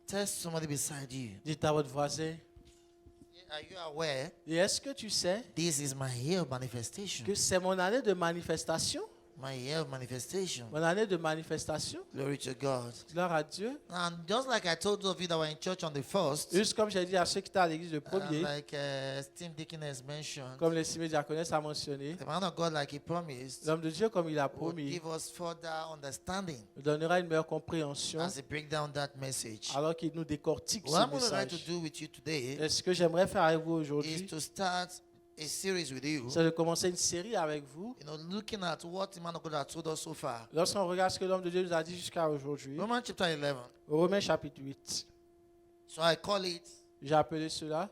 Tell somebody beside you. Dites à votre voisin, Are you aware? et est-ce que tu sais This is my year of manifestation. que c'est mon année de manifestation? My year of manifestation. Mon année de manifestation. Glory to God. Gloire à Dieu. And just like I told those of you that were in church on the first, Juste comme j'ai dit à ceux qui étaient à l'église le and premier, like Steve Deacon has mentioned, comme l'estimé diaconesse a mentionné, the man of God, like he promised, l'homme de Dieu, comme il a will promis, give us further understanding nous donnera une meilleure compréhension as he break down that message. alors qu'il nous décortique What I'm ce going to try to message. do with you today Et ce que j'aimerais faire avec vous is aujourd'hui, to start a series with you, c'est de commencer une série avec vous. looking at what the man of God has told us so far. Lorsqu'on regarde ce que l'homme de Dieu nous a dit jusqu'à aujourd'hui, Romans chapter 11. Romains chapitre 8, So I call j'ai appelé cela,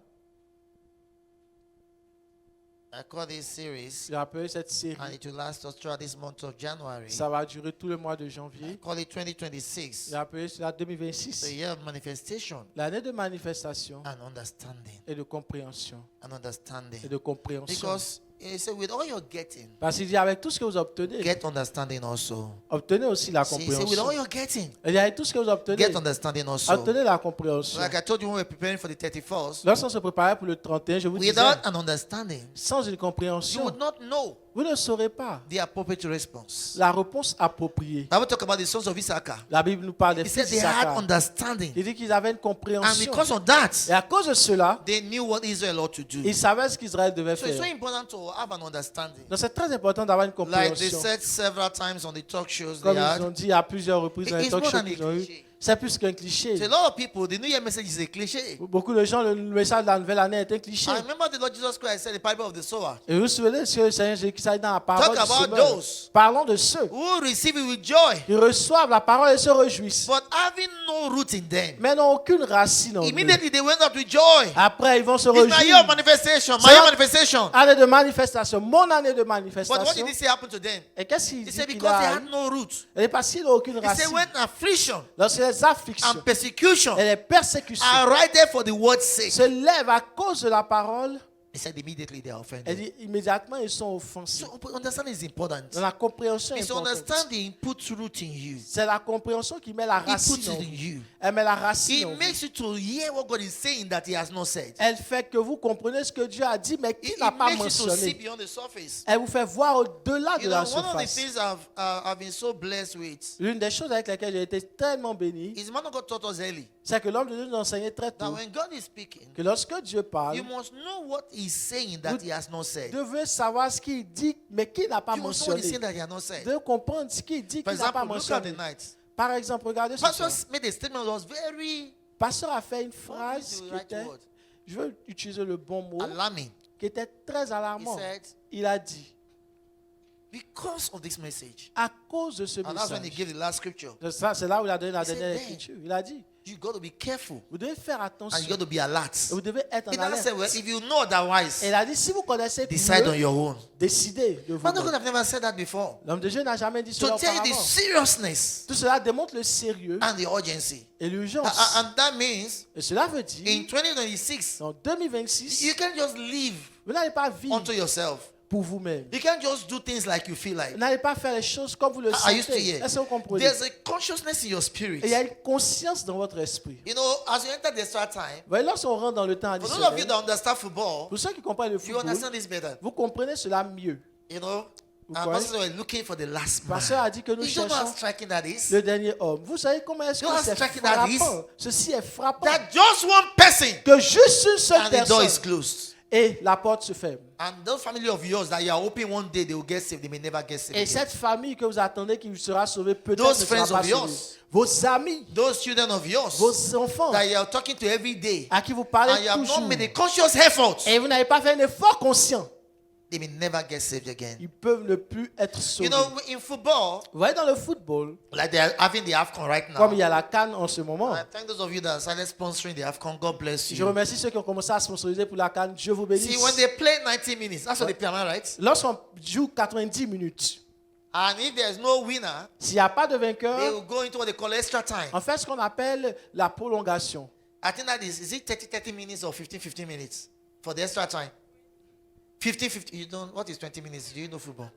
this series, j'ai appelé cette série, and it will last us throughout this month of January. ça va durer tout le mois de I janvier. call it 2026, J'ai appelé cela the 2026, year of manifestation l'année de manifestation and understanding. et de compréhension. And understanding. Et de compréhension. Because he said, with all you're getting, Parce qu'il dit avec tout ce que vous obtenez, get understanding also. obtenez aussi la See, he said, with compréhension. all you're getting, Il dit avec tout ce que vous obtenez, get understanding also. obtenez la compréhension. Like I told you when we were preparing for the 31st, Lorsqu'on se préparait pour le 31, je vous disais, without an understanding, sans une you compréhension, would not know vous ne saurez pas the appropriate response. la réponse appropriée. I will talk about the sons of Issachar. La Bible nous parle des He said fils they had d'Issachar. understanding. Il dit qu'ils avaient une And compréhension. because of that, Et à cause de cela, they knew what Israel ought to do. ils savaient ce qu'Israël devait So it's so faire. important to have an understanding. Donc c'est très important d'avoir une Like they compréhension. said several times on the talk shows they Comme ils ont had. dit à plusieurs reprises dans les It's talk more shows than a qu'ils ont eu, cliché. c'est plus qu'un cliché. So a lot of people, the New Year message is a cliche. Pour beaucoup de gens, le message de la nouvelle année est un cliché. I remember the Lord Jesus Christ said the parable of the sower. Et vous vous souvenez ce que le Seigneur Jésus-Christ a dit dans la parole Talk du about semeur. those Parlons de ceux who receive it with joy, qui reçoivent la parole et se réjouissent, but having no root in them. mais n'ont aucune racine en eux. Immediately they went up with joy. Après, ils vont se It's my year of réjouir. manifestation. My Ça- year of manifestation. Année de manifestation, mon année de But what manifestation. did he say happened to them? Et qu'est-ce qu'il He dit said qu'il because they a had eu? no root. Et parce qu'il n'a aucune He said racine. when affliction Lorsque les afflictions and persecution et les persécutions are right there for the word's sake, se lèvent à cause de la parole, he said immediately they are elle offended. dit immédiatement ils sont offensés. So understanding is important. Donc, la compréhension est It's importante. understanding puts root in you. C'est la compréhension qui met la It racine puts en it in vous. you. Elle met la racine It en vous. makes you to hear what God is saying that He has not said. Elle fait que vous comprenez ce que Dieu a dit, mais qui It n'a pas makes you to see mentionné. beyond the surface. Elle vous fait voir au-delà de You know, la one of the surface. things I've been so blessed with L'une des choses avec lesquelles j'ai été tellement béni, is man of God taught us early c'est que l'homme de Dieu nous enseignait très that tôt when God is speaking, que lorsque Dieu parle, you must know what He's saying that He has not said. vous devez savoir ce qu'il dit, mais qui n'a pas You must know what He's saying mentionné. that He has not said. Vous devez comprendre ce qu'il dit, For qu'il n'a pas example, look at the mentionné. night. Par exemple, regardez ce Pastor soir. made a statement that was very Le pasteur a fait une what phrase is qui the right était, word? je veux utiliser le bon mot, Alarming. qui était très He alarmant. said, Il a dit, because of this message, à cause de ce and that's when he message, gave the last scripture. c'est là où il a donné la He said, dernière then, écriture. Il a dit, You got to be careful vous devez faire and attention. you got to be alert. Et vous devez être He en now said, well, alerte. if you know otherwise, Et il a dit, si vous connaissez decide on mieux, your own. décidez de vous. Man of God, I've never said that before. L'homme de Dieu n'a jamais dit cela To tell you the auparavant. seriousness Tout cela démontre le sérieux and the urgency. et l'urgence. And that means Et cela veut dire, in 2026, en 2026, you can't just live vous n'allez pas vivre unto yourself. pour vous-même. You can't just do things like you feel like. Vous n'allez pas faire les choses comme vous le I used to sentez. hear. Est-ce que vous comprenez? There's a consciousness in your spirit. Et il y a une conscience dans votre esprit. You know, as you enter the extra time, Vous voyez, lorsqu'on rentre dans le temps for those of you additionnel, that understand football, pour ceux qui comprennent le you football, understand this better. vous comprenez cela mieux. You know, Vous and voyez? pastors were looking for the last Le man. pasteur a dit que nous You don't know how cherchons striking that is. le dernier homme. Vous savez comment est-ce You know que how c'est striking that is? frappant? Ceci est frappant. That just one person Que juste une seule and the door is personne closed. et la porte se ferme. And those family of yours that you are hoping one day they will get saved, they may never get saved. Et again. cette famille que vous attendez qui sera sauvée peut-être Those ne sera friends pas of yours. sauvée. Vos amis, Those children of yours vos enfants that you are talking to every day à qui vous and parlez you have not toujours made a conscious effort, et vous n'avez pas fait un effort conscient, they may never get saved again. ils peuvent ne plus être You sauvés. know, in football, Vous voyez, dans le football, like they are having the AFCON right comme il now. y a la CAN en ce moment, I thank those of you that started sponsoring the AFCON. God bless je you. remercie ceux qui ont commencé à sponsoriser pour la CAN. Dieu vous See, bénisse. when they play 90 minutes, that's what they play, am I right? Lorsqu'on joue 90 minutes, And if there's no winner, s'il n'y a pas de they vainqueur, will go into what they call extra time. on fait ce qu'on appelle la prolongation. I think that is it 30 minutes or 15 minutes for the extra time? 15, you don't, what is 20 minutes? Do you know football?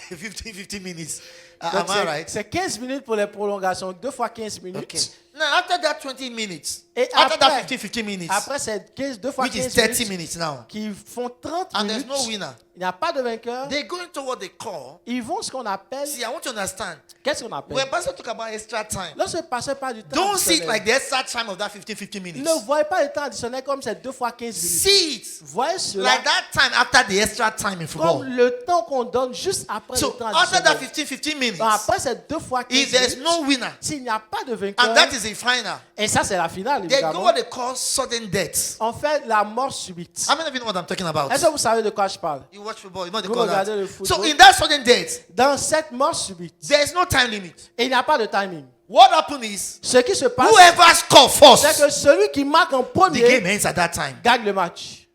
15 minutes. Donc, Am I right? c'est 15 minutes pour les prolongations. 2 fois 15 minutes. Okay. Now, after that 20 minutes, Et after that après- 15 minutes, Après, c'est 2 fois which 15 is 30 minutes minutes now, qui font 30 and there's minutes. no winner, Il n'y a pas de vainqueur. they go into what they call. Ils vont ce qu'on appelle. See, I want you to understand. Qu'est-ce qu'on appelle? When pastor talk about extra time, Lorsque le pasteur parle du temps don't see it additionnel, like the extra time of that 15 minutes. ne voyez pas le temps additionnel comme c'est 2 fois 15 minutes. See it Voyez cela like that time after the extra time in comme football. le temps qu'on donne juste après So le temps after that additionnel. 15 minutes, Donc après c'est 2 fois 15 if there's minutes, no winner, s'il n'y a pas de vainqueur, and that is the final, et ça c'est la finale they go évidemment, what they call sudden death. on fait la mort subite. How many of you know what I'm talking about? Est-ce que vous savez de quoi je parle? You watch football, you know they Vous call regardez le that. football. So in that sudden death, Dans cette mort subite, there is no time limit. et il n'y a pas de timing. What happens is Ce qui se passe, whoever scores c'est first, que celui qui marque en the premier game ends at that time. gagne le match.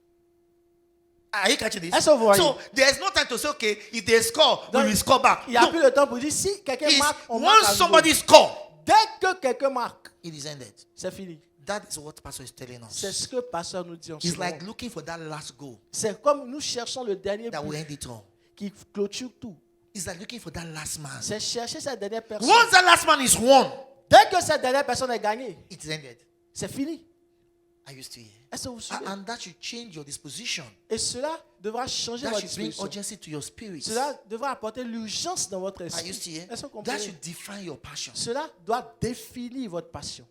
Are you catching this? Est-ce que vous voyez? So there's no time to say, okay, if they score, we Donc, will score back. Il n'y a No, plus le temps pour dire si quelqu'un it's marque, on marque à once nouveau. somebody score, Dès que quelqu'un marque, it is ended. c'est fini. That is what pastor is telling C'est us. ce que le pasteur nous dit en ce It's moment. like looking for that last goal C'est comme nous cherchons le dernier that will but end it all. qui clôture tout. It's like looking for that last man. C'est chercher cette dernière personne. Once that last man is won, Dès que cette dernière personne est gagnée, it is ended. c'est fini. Are you still here? Est-ce que vous suivez? And that should change your disposition. Et cela devra changer That votre should bring disposition. urgency to your spirit. Cela devra apporter l'urgence dans votre Are esprit. you still here? Est-ce que vous That comprenez? should define your passion. Cela doit définir votre passion.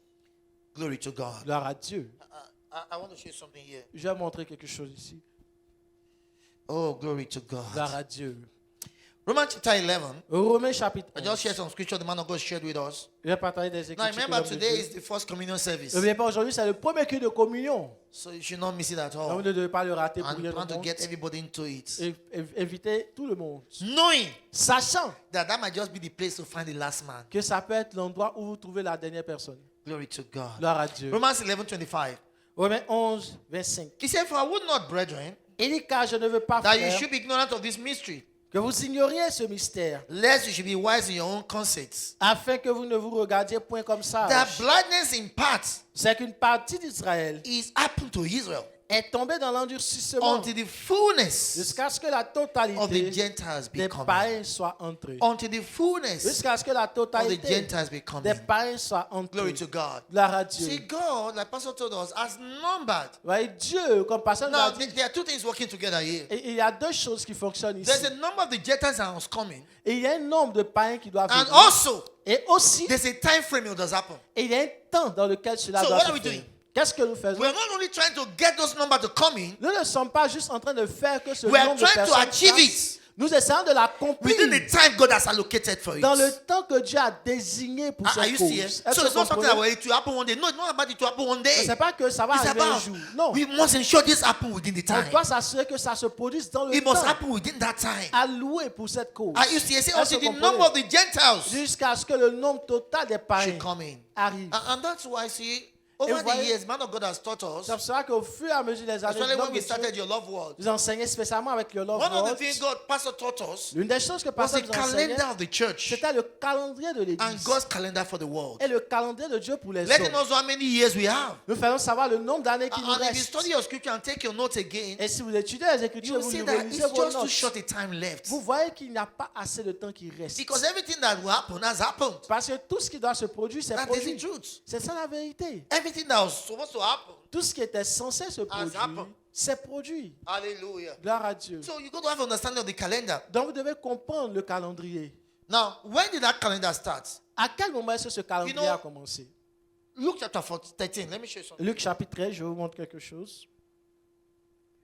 Glory to God. Gloire à Dieu. I want to show you something here. Je vais montrer quelque chose ici. Oh, glory to God. Gloire à Dieu. Romans chapter 11. Romains chapitre I 11. just shared some scripture the man of God shared with us. Je vais partager des Now écritures. que remember, l'homme de today Dieu- is the first communion service. N'oubliez pas, aujourd'hui, c'est le premier culte de communion. So you should not miss it at Donc, all. vous ne devez pas le rater pour And rien plan au to monde. get everybody into it. Et inviter tout le monde. Knowing Sachant that might just be the place to find the last man. que ça peut être l'endroit où vous trouvez la dernière personne. Glory to God. Gloire à Dieu. Romans 11:25. Romains 11, 25. He said, For I would not, brethren, Il dit car je ne veux pas that you frères, should be ignorant of this mystery, que vous ignoriez ce mystère, lest you should be wise in your own conceits. afin que vous ne vous regardiez point comme ça. That blindness in part C'est qu'une partie d'Israël is happened to Israel est tombée dans l'endurcissement until the fullness jusqu'à ce que la of the totalité Gentiles be des coming. païens soit entrée. Until the fullness Jusqu'à ce que la of the totalité Gentiles be des coming. païens soit Glory entrée. to God. Gloire à See, Dieu. God, like Pastor told us, has numbered. Vous voyez, Dieu, comme personne Now, l'a dit, there are two things working together here. et il y a deux choses qui fonctionnent ici. There's a number of the Gentiles that are coming, Et il y a un nombre de païens qui doivent and venir. also Et aussi, there's a time frame it does happen. et il y a un temps dans lequel cela So doit what se are we faire. doing? Qu'est-ce que nous faisons? We're not only trying to get those numbers to come in Nous ne sommes pas juste en train de faire que ce We are nombre de trying to personnes achieve fassent. it. Nous essayons de l'accomplir within the time God has allocated for it. dans le temps que Dieu a désigné pour Are cette you cause. still here? Est-ce So que it's not vous something that comprenez? it will happen one day. No, it's not about it to happen one day. C'est pas que ça va It's arriver un about jour. Non. we must ensure this happen within the On time. doit s'assurer que ça se produise dans le It must temps happen within that time. alloué pour cette cause. Are you still here? Say Est-ce until que the vous number of comprenez? the Gentiles Jusqu'à ce que le nombre total des païens should come in. arrive. And that's why, see, over the voyez- years, man of God has taught us, C'est pour cela qu'au fur et à mesure des années, especially when l'homme we de Dieu started your love world, nous enseignait spécialement avec le Love one of the World. things God, Pastor taught us, L'une des choses que was Pasteur the nous enseignait, calendar of the church c'était le calendrier de and l'Église God's calendar for the world. et le calendrier de Dieu pour les Letting hommes. us know how many years we have. Nous faisons savoir le nombre d'années qui nous And if you restent. study your scripture and take your notes again, Et si vous étudiez les you Écritures, will vous see nous that relisez it's vos just too notes. short a time left. Vous voyez qu'il n'y a pas assez de temps qui reste. Because everything that will happen has happened. Parce que tout ce qui doit se produire, c'est That is produit. the truth. C'est ça la vérité. Everything that was supposed to happen. Tout ce qui était censé se produire, happened. c'est produit. Hallelujah. Gloire à Dieu. So you got to have understanding of the calendar. Donc vous devez comprendre le calendrier. Now, when did that calendar start? À quel moment est-ce que ce calendrier You know- a commencé? Luke chapter 13. Let me show you something. Luc chapitre 13, je vous montre quelque chose.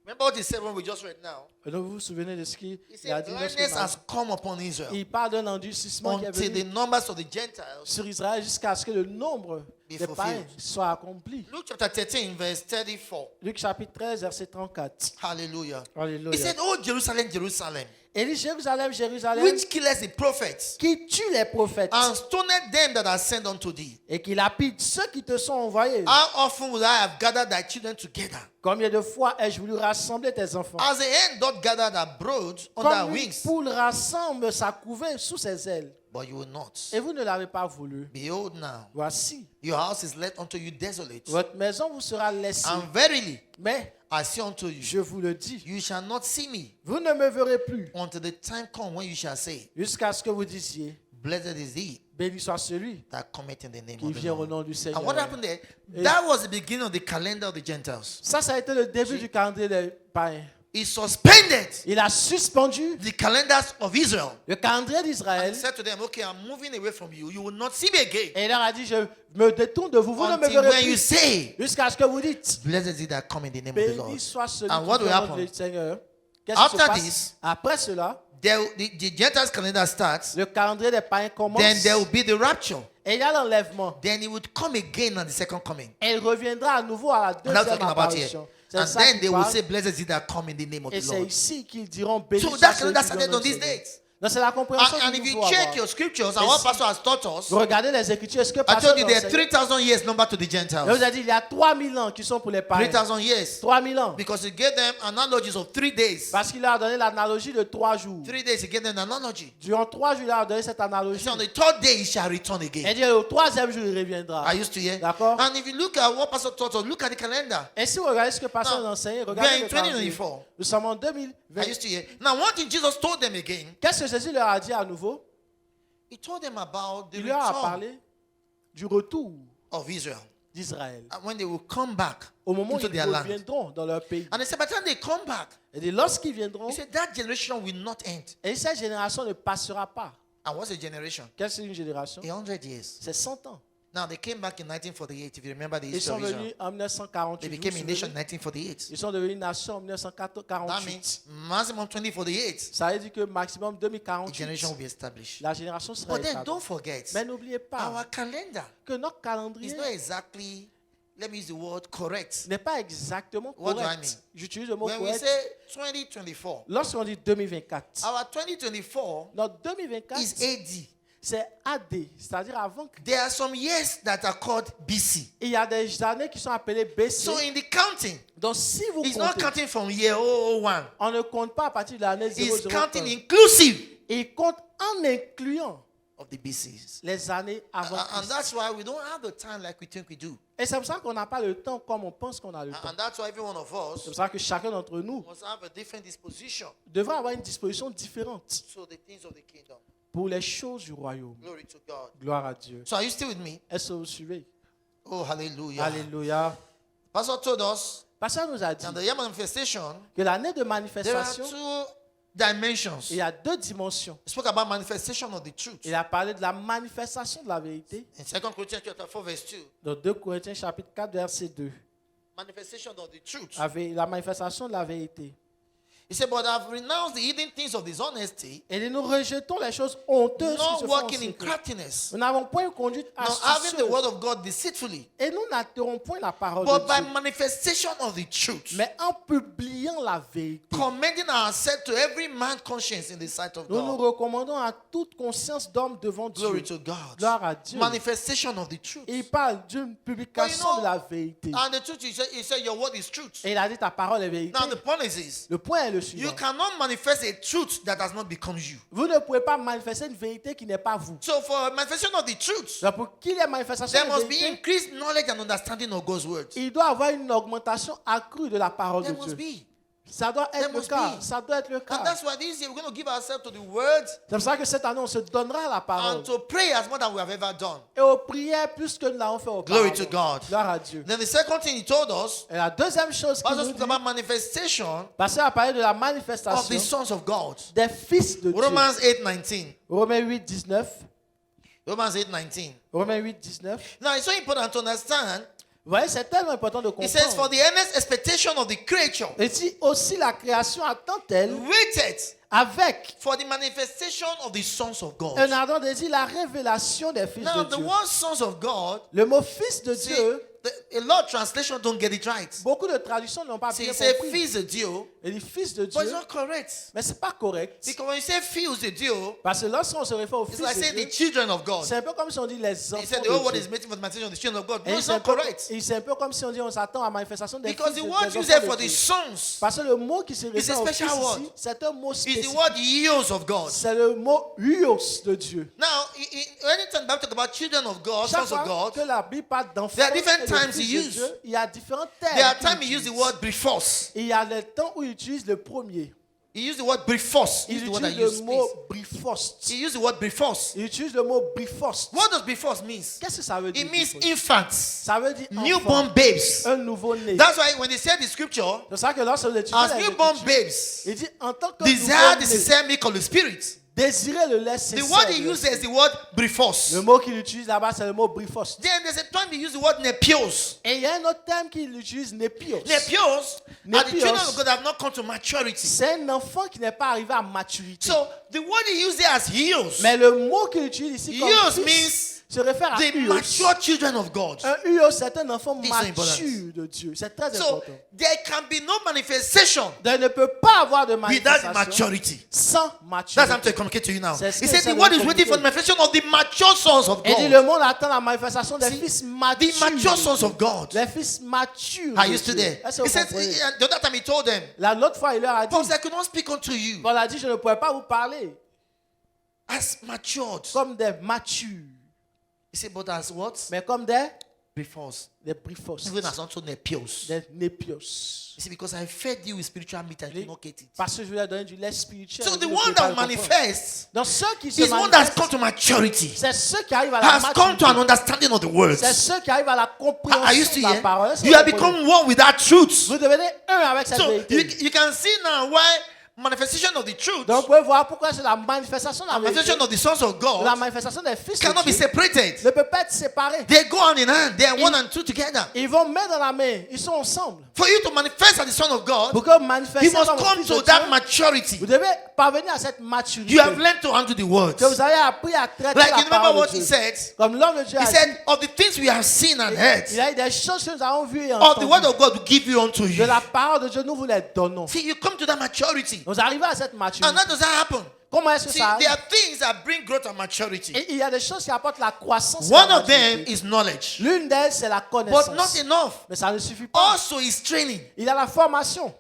Remember what he said when we just read now? Et donc vous vous souvenez de ce qu'il He a said, dit lorsque blindness has come upon Israel il parle d'un endurcissement qui est until the venu numbers of the Gentiles. sur Israël jusqu'à ce que le nombre Be des païens fulfilled. soit accompli. Luke chapter 13, verse 34. Luc chapitre 13, verset 34. Hallelujah. He Alléluia. said, Oh, Jerusalem, Jerusalem, Et dit Jérusalem, Jérusalem, which killeth the prophets qui tue les prophètes and stoned them that are sent unto thee. et qui lapide ceux qui te sont envoyés. How often would I have gathered thy children together? Combien de fois ai-je voulu rassembler tes enfants? As the hen doth gather her brood under her Comme une wings, poule rassemble sa couvée sous ses ailes. but you will not. Et vous ne l'avez pas voulu. Behold now, Voici, your house is left unto you desolate. votre maison vous sera laissée. And verily, Mais, I say unto you, je vous le dis, you shall not see me vous ne me verrez plus until the time come when you shall say, jusqu'à ce que vous disiez, Blessed is he Béni soit celui that cometh in the name qui of the vient au Lord. nom du Seigneur. And what happened there? Et- That was the beginning of the calendar of the Gentiles. Ça a été le début du calendrier des païens. He suspended Il a suspendu the calendars of Israel. le calendrier He d'Israël said to them, okay, I'm moving away from you. You will not see me again. et il leur a dit, je me détourne de vous, vous ne me Until verrez when you plus. say, Jusqu'à ce que vous dites, blessed is he that come in the name of the béni Lord. soit celui And qui what will vient au nom happen? du Seigneur. Qu'est-ce qui se After passe? this, Après cela, the Gentiles calendar starts. le calendrier des païens commence. Then there will be the rapture. Et il y a l'enlèvement. Then he would come again on the second coming. Et il reviendra à nouveau à la And that's deuxième talking about here. apparition. C'est And ça then qu'il they will parle. say, blessed is he that come in the name of Et the c'est Lord. ici qu'ils diront béni So soit that celui calendar qui vient started au on nom du these Seigneur. dates. Donc c'est la compréhension And que if nous you devons check avoir. your scriptures, and Et what si- pastor has taught us, Vous regardez les Écritures, ce que I pasteur told you there are enseigne. 3,000 years number to the Je vous Gentiles. ai dit, il y a 3000 ans qui sont pour les païens. 3,000 years. 3000 ans. Because he gave them analogies of 3 days. Parce qu'il leur a donné l'analogie de 3 jours. 3 days, he gave them an analogy. Durant 3 jours, il leur a donné cette He analogie. said, on the third day, he shall return Et again. dit, au 3e jour, il reviendra. Are you still here? D'accord. And if you look at what pastor taught us, look at the calendar. Et si vous regardez ce que pasteur Now, enseigne, we are regardez in le calendrier. 2024. Nous sommes en Are 2020. you still here? Now, one thing Jesus told them again, Qu'est-ce que Jésus leur a dit à nouveau? he told them about the Il leur a return parlé du retour of Israel. d'Israël. And when they will come back Au moment où into ils their land. reviendront dans leur pays. And he said, by the time they come back, Et dit, lorsqu'ils viendront, he said, that generation will not end. et cette génération ne passera pas. And what's a generation? Qu'est-ce que c'est une génération? 100 years. C'est 100 ans. Now, they came back in 1948, if you remember the Ils history sont of Israel. venus en They 1948. became vous a vous nation in souvenez? 1948. Ils sont devenus une nation en That 1948. means maximum 2048, Ça veut dire que maximum a 2048, generation will be established. la génération sera But then établie. don't forget, Mais n'oubliez pas our calendar que notre calendrier is not exactly, let me use the word, correct. n'est pas exactement What do I correct. mean? J'utilise le mot When we correct. say 2024, Lorsqu'on dit 2024, our 2024 notre 2024, is AD. c'est AD, c'est-à-dire avant que. There are some years that are called BC. Il y a des années qui sont appelées BC. So in the counting, Donc si vous it's not comptez, counting from year 001. on ne compte pas à partir de l'année It's 00. counting inclusive Il compte en incluant of the BCs. les années avant And Christ. that's why we don't have the time like we think we do. Et c'est pour ça qu'on n'a pas le temps comme on pense qu'on a le temps. And that's why every one of C'est us pour ça que chacun d'entre nous must have a different disposition devrait avoir une disposition différente to the things of the kingdom. pour les choses du royaume. Glory to God. Gloire à Dieu. So are you still with me? Est-ce que vous suivez? Oh, hallelujah. Alléluia. Pastor told us Pasteur nous a dit that the year manifestation, que l'année de there are manifestation, 2 dimensions. il y a 2 dimensions. He spoke about manifestation of the truth. Il a parlé de la manifestation de la vérité In 2 Corinthians chapter 4, verse 2, dans 2 Corinthiens chapitre 4 verset 2. manifestation of the truth. La manifestation de la vérité. He said, but I've renounced the hidden things of dishonesty, Et nous rejetons les choses honteuses qui not se font en walking in secret. craftiness, Nous n'avons point une conduite not having the astucieuse. word of God deceitfully, Et nous n'altérons point la parole but de by Dieu. manifestation of the truth, Mais en publiant la vérité, commending ourselves to every man's conscience in the sight of nous nous God. recommandons à toute conscience d'homme devant Dieu. Glory to God. Gloire à Dieu. Manifestation of the truth. Et il parle d'une publication de la vérité. And the truth, he said, your word is truth. Et il a dit ta parole est vérité. Now the point is this. Le point est le You suivant. cannot manifest a truth that has not become you. Vous ne pouvez pas manifester une vérité qui n'est pas vous. So for a manifestation of the truth, Donc pour qu'il y ait manifestation there de must be vérité, increased knowledge and understanding of God's word. il doit avoir une augmentation accrue de la parole de There must Dieu. be. Ça doit There être le must cas. be. Ça doit être le And cas. that's why this year we're going to give ourselves to the word C'est pour ça que cette année, on se donnera la parole. and to pray as more than we have ever done. Et aux prières plus que nous l'avons fait auparavant. Glory to God. Gloire à Dieu. Then the second thing he told us, Et la deuxième chose qu'il Pastor nous spoke dit, about manifestation Pasteur a parlé de la of the manifestation sons of God. des fils de Dieu. Romans 8:19. Romains 8, 19. Romans 8:19. Romains 8, 19. Now it's so important to understand. Vous voyez, c'est tellement important de It says, for comprendre. the earnest expectation of the creature Et si aussi la création attend-elle waited avec for the manifestation of the sons of God. un ardent désir la révélation des fils Now, de the Dieu. word sons of God, Le mot fils de see, Dieu, a lot of translations don't get it right. beaucoup de traductions n'ont pas See, bien it says compris. fils de Dieu, Et dit fils de but it's Dieu, not correct. mais c'est pas correct. Because when you say fils de Dieu, Parce que lorsqu'on se réfère aux it's fils like de saying Dieu, the children of God. c'est un peu comme si on dit les He enfants said the whole de word is Dieu. waiting for the manifestation of the children of God. Et No, it's not correct. c'est un peu comme si on dit on s'attend à la manifestation des Because fils the de, word des used enfants for de the Dieu. sons Parce que le mot qui se It's a réfère aux fils special word. ici, c'est un mot is spécifique. the word years of God. C'est le mot huios de Dieu. Now, anytime the Bible talk about children of God, Chaque sons of fois God, que la Bible parle d'enfants there are different et de times fils he de use. Dieu, il y a différents termes. there are qu'il times he uses the utilise. word before. Et il y a le temps où il utilise le premier. He used the word briefos. Il Use the word I utilise use, le mot please. brifost. He used the word briefos. Il utilise le mot brifost. What does briefos means? Qu'est-ce que ça veut dire? It means brifost? infants, Ça veut dire newborn enfant, babes. un nouveau-né. That's why when they said the scripture, C'est ça que lorsque vous étudiez as les newborn Écritures, babes, il dit en tant que desire the nouveau-né, sincere milk of the spirit. désirez le lait The sincère. word he de uses l'esprit. is the word briefos. Le mot qu'il utilise là-bas, c'est le mot brifost. Then there's a time he uses the word nepios. Et il y a un autre terme qu'il utilise, népios. Nepios are the Nepios. children of God that have not come to maturity. C'est un enfant qui n'est pas arrivé à maturité. So the word he uses there as heels. Mais le mot qu'il utilise ici comme Huios fils means se réfère à the huios. mature children of God. Un huios, c'est un enfant This is important. mature de Dieu. C'est très So important. there can be no manifestation Donc, il ne peut pas avoir de without manifestation maturity. sans That's maturité. what I'm trying to communicate to you now. C'est ce He que said ça the veut word is waiting communiquer. for the manifestation of the mature sons of Et dit le God. monde attend la manifestation des See, fils The matures. mature sons of God. Les fils matures. Are de you still Dieu. there? Est-ce que He vous said, comprenez? the other time he told them, L'autre fois, il leur a dit, Paul said, I could not speak unto you Paul a dit, je ne pourrais pas vous parler as matured. comme des matures, He said, but as what? mais comme des Briefos. briefos, Even as unto nepios. des népios. You see, because I fed you with spiritual meat, I could not get it. Parce que je lui ai donné du lait spirituel. So vous the ne one pouvez pas that le comprendre. manifests Donc ceux qui se is one that's come manifestent, to maturity, c'est ceux qui arrivent à la has come to an maturité. understanding of the words. C'est ceux qui arrivent à la Are you compréhension still de la here? parole. Est-ce que You vous have comprenez? become one with that truth. Vous devenez un avec cette So vérité. you can see now why manifestation of the truth, Donc vous pouvez voir pourquoi c'est la manifestation de la vérité. manifestation of the sons of La God manifestation des fils de cannot be Dieu separated. ne peut pas être séparée. They go hand in hand. They are one and two together. Ils vont main dans la main. Ils sont ensemble. For you to manifest as the son of God, Pour que vous manifestiez you must comme come fils de to that Dieu, maturity. vous devez parvenir à cette maturité. You have learned to handle the words. Que vous avez appris à traiter Like la you remember parole what de he Dieu. said? Comme l'homme de Dieu He a dit, said, of the things we have seen and heard, il a eu des choses que nous avons vues et of the word entendues. of God to give you unto De you. la parole de Dieu, nous vous les donnons. See, you come to that maturity. Nous arrivons à cette maturité. And how does that happen? Comment est-ce que See, ça there arrive? are things that bring growth and maturity. Et il y a des choses qui apportent la croissance. et One la of them maturité. is knowledge. L'une d'elles, c'est la connaissance. But not enough. Mais ça ne suffit pas. Also is training. Il y a la formation.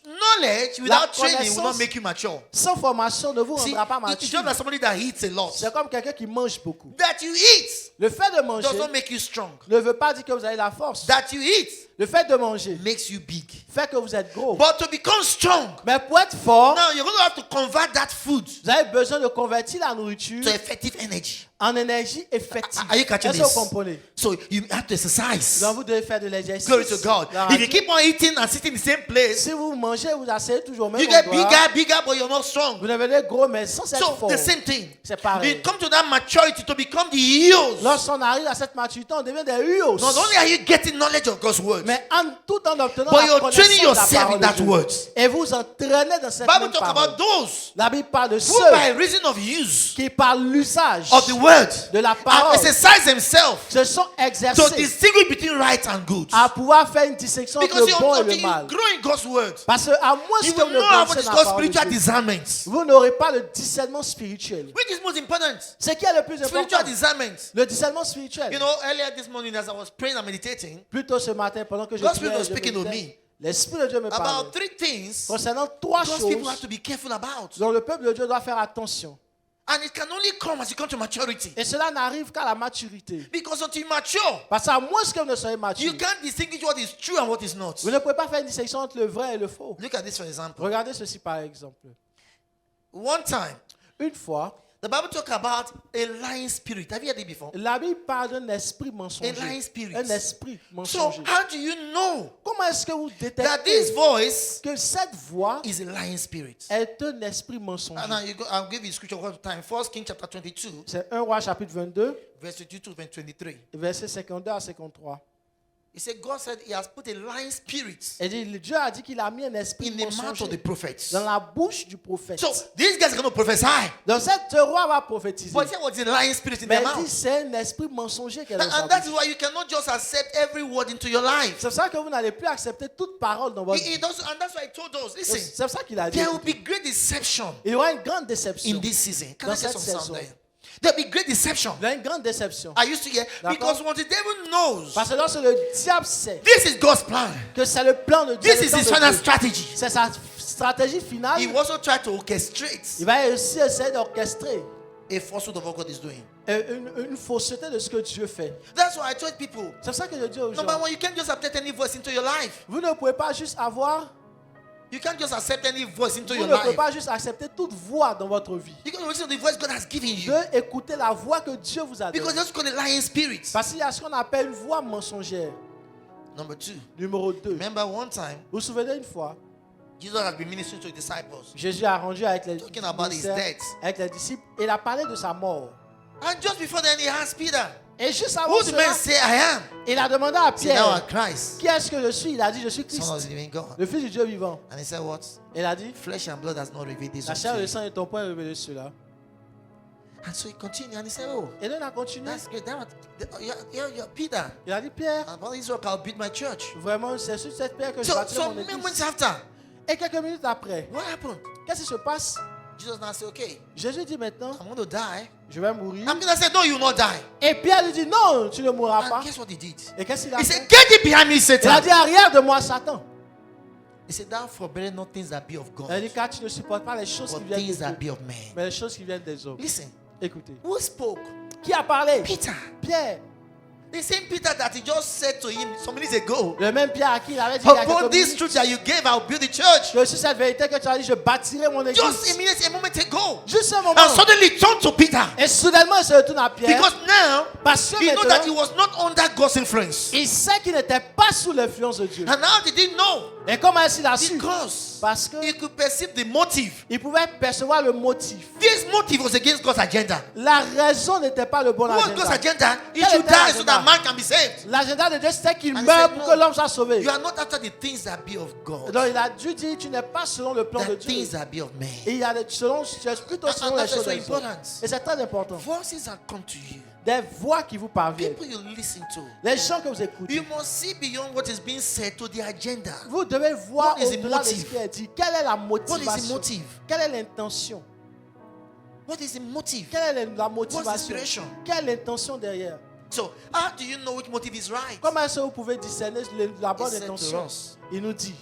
Knowledge without training will not connaissance- make you mature. Sans formation ne vous See, rendra pas it's just mature. like somebody that eats a lot. C'est comme quelqu'un qui mange beaucoup. That you eat Le fait de manger does not make you strong. ne veut pas dire que vous avez la force. That you eat Le fait de manger makes you big. fait que vous êtes gros. But to become strong, Mais pour être fort, now you're going to have to convert that food vous avez besoin de convertir la nourriture to effective energy. en énergie effective. Are you catching Est-ce que vous this? comprenez? So you have to exercise. Donc vous devez faire de l'exercice. Glory to God. Gloire à If you Dieu. keep on eating and sitting in the same place, Si vous mangez, vous asseyez toujours au même you get endroit. bigger, but you're not strong. Vous devenez gros, mais sans être So fort. the same thing. C'est pareil. You come to that maturity to become the heels. Lorsqu'on arrive à cette maturité, on devient des huios. Not only are you getting knowledge of God's word, Mais tout en obtenant but la you're connaissance training de la yourself parole in de that Dieu. word. Et vous entraînez dans cette Bible même talk parole. about those La Bible parle de who, ceux by reason of use qui, par l'usage of the word, de la have parole, exercised themselves se sont to exercés distinguish between right and good. à pouvoir faire une distinction entre Because le bon et until le you mal. grow in God's word, Parce qu'à moins you que will vous ne know how connaissiez to la cause parole de spiritual Dieu, discernment. vous n'aurez pas le discernement spirituel. Which is most important? Ce qui est le plus Spiritual important, discernment. le discernement spirituel. You know, earlier this morning as I was praying and meditating Plus tôt ce matin, pendant que je God's priais, Spirit was je speaking to méditais, l'Esprit de Dieu me parlait about three things concernant trois God's people have choses to be careful about. dont le peuple de Dieu doit faire attention. And it can only come as you come to maturity. Et cela n'arrive qu'à la maturité. Because until you mature, Parce qu'à moins que vous ne soyez mature, you can't distinguish what is true and what is not. vous ne pouvez pas faire une distinction entre le vrai et le faux. Look at this for example. Regardez ceci par exemple. One time, Une fois, the Bible talk about a lying spirit. Have you heard it before? la Bible parle d'un esprit mensonger. A lying spirit. Un esprit So mensonger. how do you know Comment est-ce que vous that this détectez voice que cette voix is a lying spirit? est un esprit And mensonger? now I'll give you scripture one time. 1 Kings chapter 22, C'est 1 Roi chapitre 22, verse 22 to 23. versets 52 à 53. He said, God said he has put a lying spirit Et Dieu a dit qu'il a mis un esprit in the mouth of the mensonger prophets. dans la bouche du prophète. So these guys cannot prophesy. Donc cet roi va prophétiser. But here was a lying spirit in Mais their il dit mouth. c'est un esprit mensonger qu'elle a dans sa And that is bouche. why you cannot just accept every word into your life. C'est pour ça que vous n'allez plus accepter toute parole dans votre vie. And that's why I told us, listen, C'est pour ça qu'il a dit. there will be great deception Il y aura une grande déception. in this season. Can I Dans get cette some sound saison. there? There will be great deception. Il y a une grande déception. I used to hear because when the devil knows Parce que lorsque le diable sait this is God's plan, que c'est le plan de Dieu, this le is plan his de final Dieu, strategy, c'est sa stratégie finale, he will also try to orchestrate il va aussi essayer d'orchestrer a falsehood of what God is doing. une fausseté de ce que Dieu fait. That's why I told people, C'est pour ça que je dis aux gens, number one, you can't just accept any voice into your life. vous ne pouvez pas juste avoir, You can't just accept any voice into Vous your ne pouvez life. pas juste accepter toute voix dans votre vie. You can listen to the voice God has given you. De écouter la voix que Dieu vous a Because donnée. that's called a lying spirit. Parce qu'il y a ce qu'on appelle une voix mensongère. Number 2. Numéro 2. Remember one time, Vous vous souvenez une fois, Jesus had been ministering to the disciples. Jésus a rendu avec les, Talking about his ministères, death. avec les disciples et il a parlé de sa mort. And just before then, he asked Peter, Et juste avant who do cela, men say I am? il a demandé à He said, thou Pierre, art Christ, qui est-ce que je suis? Il a dit, je suis Son of Christ, the living God. le Fils du Dieu vivant. And he said, what? Il a dit, Flesh and blood has not revealed this la chair et unto le you. sang et ton point révélé cela. And so he continued and he said, oh, Et là, il a continué. that's great. You're Peter. Il a dit, Pierre, And upon this rock I'll build my church. vraiment, c'est sur cette pierre que je So bâtirai some mon église. moments after, Et quelques minutes après, what happened? qu'est-ce qui se passe? Jesus now said, okay, Jésus dit maintenant, I'm going to die. je vais mourir. And Peter said, no, you will not die. Et Pierre lui dit, non, tu ne mourras pas. And guess what he did? Et qu'est-ce qu'il a He fait? said, get thee behind me, Il a Satan. dit, arrière de moi, Satan. He said, thou forbidden not things that be of Il a dit, God, car tu ne supportes pas les choses qui but viennent things de that Dieu, be of men. mais les choses qui viennent des hommes. Listen, Écoutez. who spoke? Qui a parlé? Peter. Pierre. The same Peter that he just said to him some minutes ago, Le même Pierre à qui il avait dit il y a upon quelques this minutes, truth that you gave, I'll build the church. que sur cette vérité que tu as dit, je bâtirai mon Just église. a moment ago. Juste un moment. And suddenly he turned to Peter. Et soudainement, il se retourne à Pierre. Because now, Parce que he know that he maintenant, was not under God's influence. il sait qu'il n'était pas sous l'influence de Dieu. And now he didn't know. Et comment est-ce qu'il a su? Because Parce he qu'il could perceive the motive. pouvait percevoir le motif. This motive was against God's agenda. La raison n'était pas le bon What was God's agenda. agenda? He Quel should était die so l'agenda? that man can be saved. L'agenda de Dieu, c'était qu'il And he meure said, pour no. que l'homme soit sauvé. You are not after the things that be of God, Donc il a dû dire, tu n'es pas selon le plan de the Dieu. things that be of men. Et il y a des, selon, tu es plutôt selon And les that's choses so des hommes. important. Et c'est très important. Voices that come to you, Des voix qui vous parviennent. people you listen to, Les gens que vous écoutez. you must see beyond what is being said to the agenda. Vous devez voir What is the au-delà de ce motive? qui est dit. Quelle est la What is the motivation? motive? Quelle est l'intention? What is the motive? Quelle est la What's the motivation? inspiration? Quelle est l'intention derrière? So, how do you know which motive is right? Comment est-ce que vous pouvez discerner la bonne He said to intention? us, Il nous dit,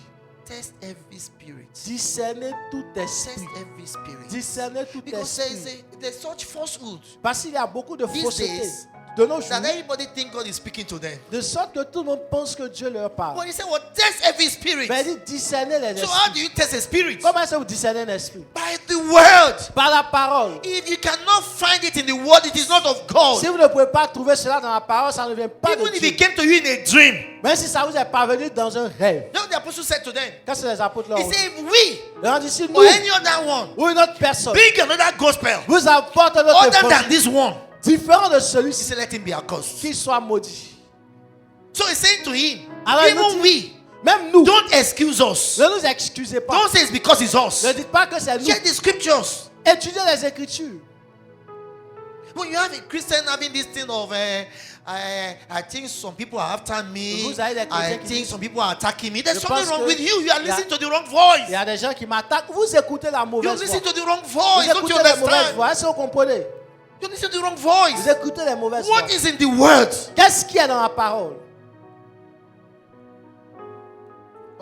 test every spirit. discernez tout Test esprit. every spirit. Discernez tout Because esprit. there's such falsehood Parce qu'il y a beaucoup de These fausseté days, de nos jours. that everybody think God is speaking to them. De sorte que tout le monde pense que Dieu leur parle. But he said, well, test every spirit. Mais il dit discerner les So esprits. how do you test a spirit? Comment est-ce que vous discernez un esprit? By the word. Par la parole. If you cannot find it in the word, it is not of God. Si vous ne pouvez pas trouver cela dans la parole, ça ne vient pas Even de if Dieu. it came to you in a dream. Même si ça vous est parvenu dans un rêve. Now the apostle said to them, Qu'est-ce que les apôtres leur he ont dit? said, if we Ils ont dit, si nous or any other one ou une autre personne bring another gospel vous apporte notre other than évangile this one, différent de he celui-ci, said, let him be accursed. qu'il soit maudit. So he's saying to him, Alors, il nous even dit, we, même nous, don't excuse us. ne nous excusez pas. Don't say it's because it's us. Ne dites pas que c'est nous. Check the scriptures. Étudiez les Écritures. When you have a Christian having this thing of, I think some people are after me. Vous avez des I chrétiens qui think disent, some people are attacking me. There's je something pense wrong que with you. You are il y a- listening to the wrong voice. Il y a des gens qui m'attaquent. Vous écoutez la You mauvaise listen voix. to the wrong Vous voice. Don't you écoutez les mauvaises understand? voix. Est-ce que vous comprenez? You listen to the wrong voice. Vous écoutez les mauvaises voix. What is in the word? Qu'est-ce qu'il y a dans la parole?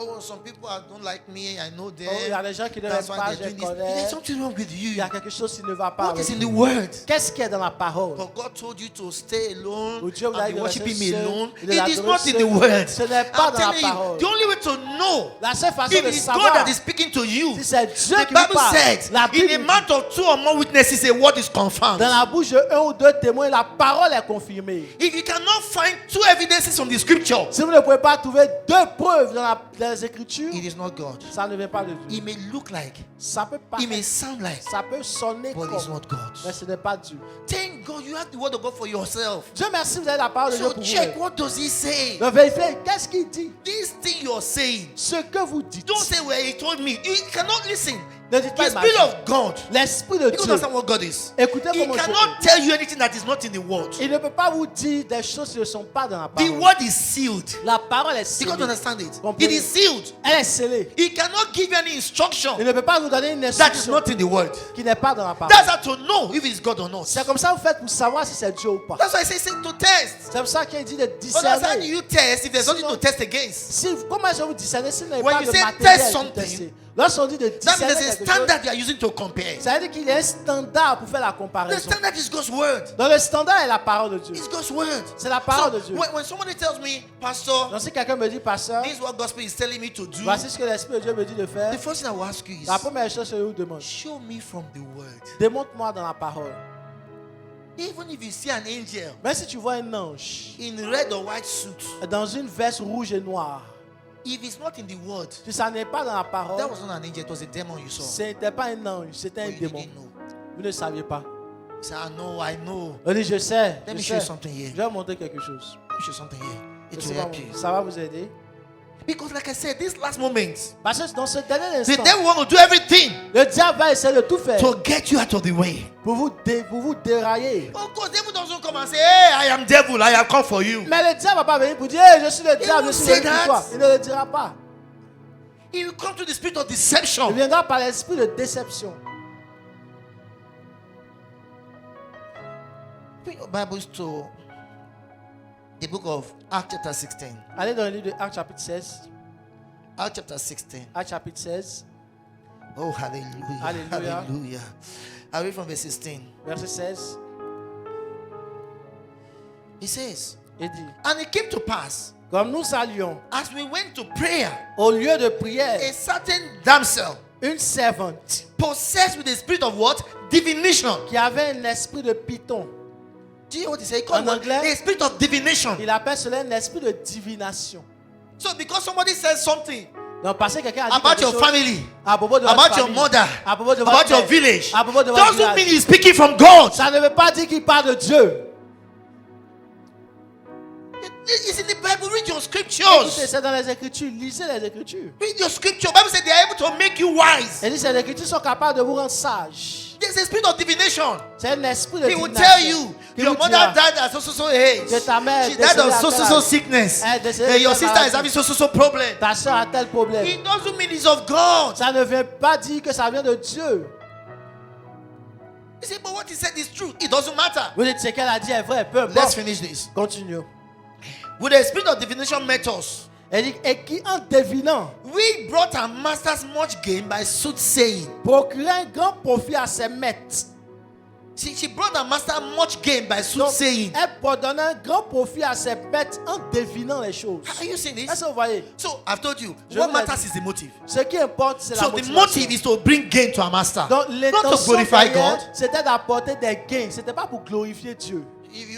Oh, some people don't like me. I know them. Oh, il y a des gens qui ne That's l'aiment why pas, they're je doing les this. connais. There's something wrong with Il y a you. quelque chose qui ne va pas What avec is in the vous. word? Qu'est-ce qu'il y a dans la parole? But God told you to stay alone Ou Dieu vous a and dit be de worshiping rester me seul alone. et de It is l'adorer not in the seul. word. Ce n'est pas I'm dans la telling you, parole. the only way to know La seule façon if de it's God savoir that is speaking to you, si c'est Dieu the qui vous Bible parle, said, la in Bible a dit, mouth of two or more witnesses, a word is confirmed. dans la bouche de un ou deux témoins, la parole est confirmée. If you cannot find two evidences from the scripture, Si vous ne pouvez pas trouver deux preuves dans les Écritures, it is not God. ça ne vient pas de Dieu. It may look like, Ça peut it may paraître, sound like, ça peut sonner but it's comme, not God. mais ce n'est pas Dieu. Thank God you have the word of God for yourself. Dieu merci, vous avez la parole de Dieu So pour check, vous. what does he say? Donc vérifiez, qu'est-ce qu'il dit? This thing you're saying, Ce que vous dites. don't say, well, he told me. You cannot listen. Ne dites pas The Spirit imagine. of God, L'Esprit de you Dieu, understand what God is. écoutez He comment Dieu cannot est. tell you anything that is not in the word. Il ne peut pas vous dire des choses qui ne sont pas dans la The parole. word is sealed. La parole est You scellée. got to understand it. Comprenez. It is sealed. Elle est scellée. He cannot give you any instruction Il ne peut pas vous donner une that is instruction not in the word. qui n'est pas dans la parole. That's how to know if it's God or not. C'est comme ça que vous faites pour savoir si c'est Dieu ou pas. That's why I say to test. C'est comme ça qu'il dit de But that's how discerner. you test if there's nothing Sinon- to test against. Comment est-ce que vous discernez s'il n'y a When pas you de say matériel test pour something, tester? Lorsqu'on dit de That means discerner there's a quelque chose, standard you are using to compare. ça veut dire qu'il y a un standard pour faire la The comparaison. standard is God's word. Dans le standard est la parole de Dieu. It's God's word. C'est la parole So, de Dieu. when somebody tells me, Pastor, Donc si quelqu'un me dit, pasteur, this is what gospel is telling me to do, voici ce que l'Esprit de Dieu me dit de faire, the first thing I will ask you is, la première chose que je vous demande, show me from the word. démontre-moi dans la parole. Even if you see an angel Même si tu vois un ange in red or white suit, dans une veste rouge et noire, if it's not in the word, si ça n'est pas dans la parole, that was not an angel, it was a demon you saw. ce n'était pas un ange, c'était un But you démon. didn't know. Vous ne saviez pas. You say, I know. On dit, je sais, Let je me show you sais. something here. Je vais vous montrer quelque chose. Let me show you something here. It Je will sais pas, help you. ça va vous aider. Because like I said, this last moment, Parce que dans ce dernier the instant, devil want to do everything le diable va essayer de tout faire to get you out of the way. pour vous dérailler. Of course, devil doesn't come and say, hey, I am devil, I have come for you. Mais le diable va pas venir pour dire, hey, je suis le diable, je won't suis say venu pour that. toi. Il ne le dira pas. He will come to the spirit of Il deception. viendra par l'esprit de déception. Bring your Bibles to the book of Acts chapter 16. Allez dans le livre de Actes chapitre 16. Acts chapter 16. Actes chapitre 16, Oh, hallelujah. Hallelujah. Hallelujah. I read from verse 16. verset 16. He says, Il dit, and it came to pass, comme nous saluons, as we went to prayer, au lieu de prière, a certain damsel une servante possessed with the spirit of what? Divination. qui avait un esprit de python. Do you know what he said? He called En what? anglais, A spirit of divination. il appelle cela un esprit de divination. So because somebody says something Donc, parce que quelqu'un a dit about quelque your chose family, à propos de votre about your famille, mother, à propos de votre about your père, village, à propos de votre doesn't village, mean he's speaking from God. ça ne veut pas dire qu'il parle de Dieu. It's in the Bible. Read your Écoutez, scriptures. c'est dans les Écritures. Lisez les Écritures. Read your scripture. Bible said they are able to make you wise. Et dit, ces Écritures sont capables de vous rendre sages. There's a spirit of divination. C'est un esprit de He will divination. tell you qui your vous mother dira, died at so age. que ta mère She est died décédée of à tel so âge. sickness. Elle est décédée Your de telle sister is maladie. having so problem. Ta soeur a tel problème. It doesn't mean it's of God. Ça ne veut pas dire que ça vient de Dieu. You say, but what he said is true. It doesn't matter. Vous dites ce qu'elle a dit est vrai. Peu Let's importe. finish this. Continuons. With the spirit of divination met us. Elle dit, et qui en devinant We brought our masters much gain by soothsaying. procurait un grand profit à ses maîtres. She brought her master much gain by Donc, soothsaying. elle pardonnait un grand profit à ses maîtres en devinant les choses. Are you seeing Est-ce this? que vous voyez? So I've told you, Je what vous l'ai matters dit. is the motive. Ce qui importe, c'est la So the motivation. motive is to bring gain to our master, Donc not to l'intention glorify derrière, God. c'était d'apporter des gains. C'était pas pour glorifier Dieu. If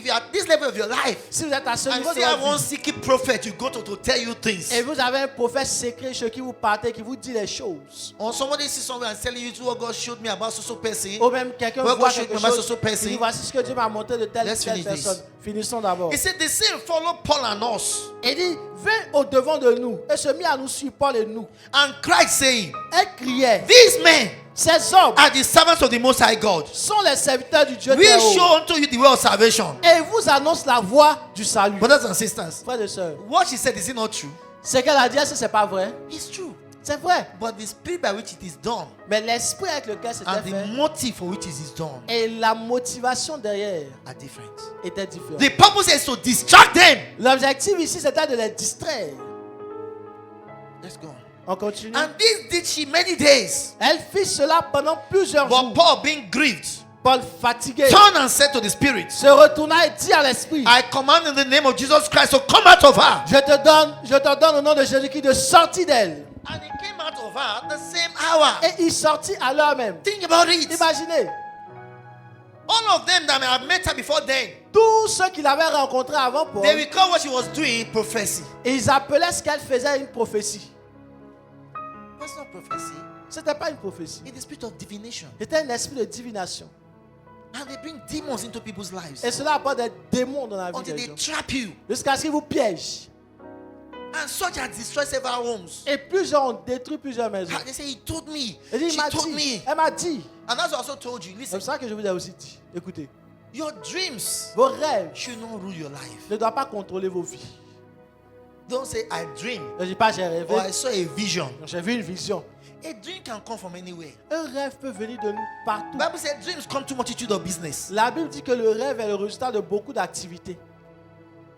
you're at this level of your life, Si vous êtes à ce and niveau you de see have votre one vie, secret prophet, you go to tell you things. et vous avez un prophète secret chez qui vous partez, qui vous dit les choses. Or somebody sees somewhere and telling you what God showed me about so person. Ou même quelqu'un Well, voit God showed quelque me about chose, so person. il dit voici ce que Dieu m'a montré de telle Let's telle finish this. personne. Finissons d'abord. He said the same followed Paul and us Il dit, vint au devant de nous et se mit à nous suivre, Paul et nous. and cried, saying, Elle criait, these men ces hommes are the servants of the Most High God. sont les serviteurs du Dieu We très haut. show unto you the way of salvation. Et ils vous annoncent la voie du salut. Brothers and sisters, Frères et sœurs, what she said, is it not true? ce qu'elle a dit, est-ce que c'est pas vrai? It's true. C'est vrai. But the spirit by which it is done Mais l'esprit avec lequel c'était and the fait motive for which it is done et la motivation derrière are different. étaient différentes. The purpose is to distract them. L'objectif ici, c'était de les distraire. Let's go. On continue. And this did she many days. Elle fit cela pendant plusieurs But jours. Paul, being grieved, Paul, fatigué, turned and said to the spirit, se retourna et dit à l'esprit, I command in the name of Jesus Christ to come out of her. je te donne au nom de Jésus-Christ de sortir d'elle. And he came out of her at the same hour. Et il sortit à l'heure même. Think about it. Imaginez, All of them that may have met her before then, tous ceux qu'il avait rencontrés avant Paul, they recall what she was doing prophecy. ils appelaient ce qu'elle faisait une prophétie. That's not prophecy. C'était pas une prophétie. It's the spirit of divination. C'était un esprit de divination. And they bring demons into people's lives Et cela apporte des démons dans la vie until des they gens. trap you. Jusqu'à ce qu'ils vous piègent. And such has destroyed several homes. Et plusieurs ont détruit plusieurs maisons. They say, he told me. Elle dit, il She m'a told dit. me. Elle m'a dit. And that's what I also told you. C'est Listen, pour ça que je vous ai aussi dit. Écoutez, your dreams vos rêves should not rule your life. ne doivent pas contrôler vos vies. Don't say, I dream Ne dis pas j'ai rêvé. or I saw a vision. J'ai vu une vision. A dream can come from anywhere. Un rêve peut venir de partout. Bible said dreams come to multitude of business. La Bible dit que le rêve est le résultat de beaucoup d'activités.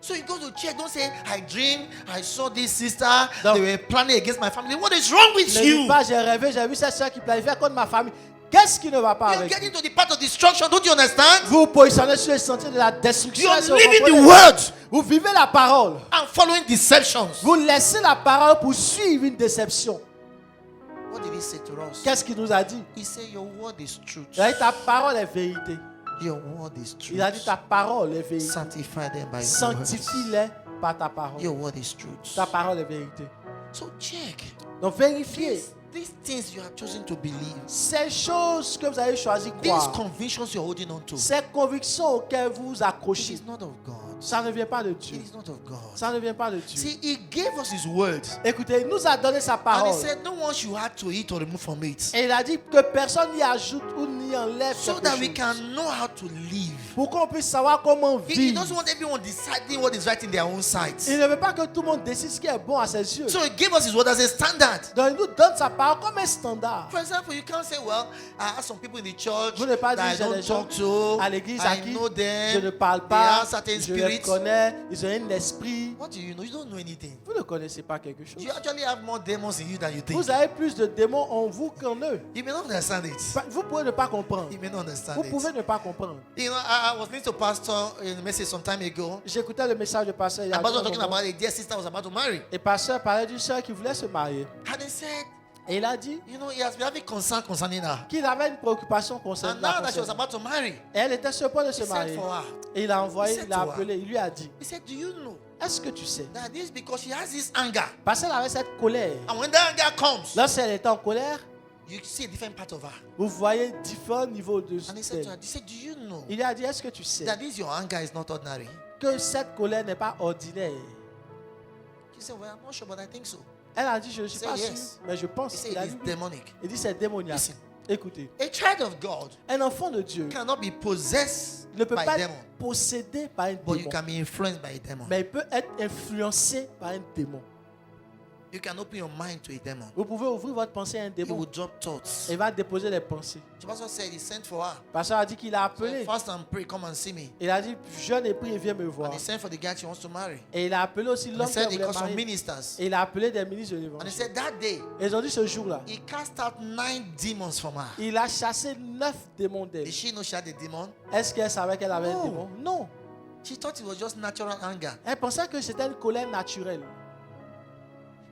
So you go to check. Don't say, I dreamed, I saw this sister, Donc- they were planning against my family. What is wrong with Ne dis you? pas, j'ai rêvé, j'ai vu cette soeur qui planifiait contre ma famille. Qu'est-ce qui ne va pas You're avec getting vous? to the part of destruction. Don't you understand? Vous vous positionnez sur le sentier de la destruction. You're Est-ce que vous living the comprenez? word Vous vivez la parole. and following deceptions. Vous laissez la parole pour suivre une déception. What did he say to us? Qu'est-ce qu'il nous a dit? He said, your word is truth. Il a dit ta parole est vérité. Your word is Il a dit truth. ta parole est vérité. Sanctify them by your word. Sanctifie-les par ta parole. Your word is truth. Ta parole est vérité. So check. Donc vérifiez These things you have chosen to believe. ces choses que vous avez choisi de These croire. convictions you're holding on to. Ces convictions auxquelles vous vous It accrochez. is not of God. Ça ne vient pas de Dieu. It is not of God. Ça ne vient pas de Dieu. See, he gave us his word. Écoutez, il nous a donné sa And he parole. said, no one should have to eat or remove from it. Et il a dit que personne n'y ajoute ou n'y enlève So quelque that we chose. can know how to live. Pour qu'on puisse savoir comment He vivre. doesn't want everyone deciding what is right in their own sight. Il ne veut pas que tout le monde décide ce qui est bon à ses yeux. So he gave us his word as a standard. Donc il nous donne sa parole comme un standard. For example, you can't say, well, I have some people in the church Vous ne pas that I dire, j'ai don't des gens talk to. à l'église à I qui know je them. ne parle They pas, have certain je les spirits. connais, ils ont un esprit. What do you know? You don't know anything. Vous ne connaissez pas quelque chose. You actually have more demons in you than you think. Vous avez plus de démons en vous qu'en eux. You may not understand it. Vous pouvez ne pas comprendre. You may not understand Vous it. pouvez ne pas comprendre. You know, I was listening to Pastor in a message some time ago. J'écoutais le message de pasteur il y a And Pastor un was talking moment. about a dear sister was about to marry. Et pasteur parlait d'une soeur qui voulait se marier. And he said, Et il a dit you know, he has been having concern concerning her. qu'il avait une préoccupation And concernant now la that she was concernant. about to marry, Et elle était sur le point de he se said marier. for her, Et il a envoyé, He said il a to her. appelé, il lui a dit, he said, do you know est-ce que tu sais? that this because she has this anger. Parce qu'elle avait cette colère. And when that anger comes, Lorsqu'elle était en colère, you see a different part of her. vous voyez différents niveaux de And he said to her, d'elle. he said, do you know Il lui a dit, est-ce que tu sais that this your anger is not ordinary? que cette colère n'est pas ordinaire? She said, well, I'm not sure, but I think so. Elle a dit, je ne suis Say pas yes. sûr, mais je pense He said qu'il a it is dit. demonic. Il dit, c'est démoniaque. Listen. Écoutez, A child of God un enfant de Dieu cannot be possessed ne peut by pas a être demon, possédé par un but you démon, can be influenced by a demon. mais il peut être influencé par un démon. You can open your mind to a demon. Vous pouvez ouvrir votre pensée à un He démon. will drop thoughts. Il va déposer les pensées. The pastor said he sent for her. Le pasteur a dit qu'il a So appelé. fast and pray, come and see me. Il a dit, jeune et prie et viens me voir. And he sent for the guy she wants to marry. Et il a appelé aussi And l'homme he qui said he voulait called some marier. ministers. Et il a appelé des ministres de And he l'évangile. said that day Et ils ont dit ce jour-là, he cast out 9 demons from her. il a chassé 9 démons d'elle. Did she know she had a demon? Est-ce qu'elle savait qu'elle avait un No. démon? Non. She thought it was just natural anger. Elle pensait que c'était une colère naturelle.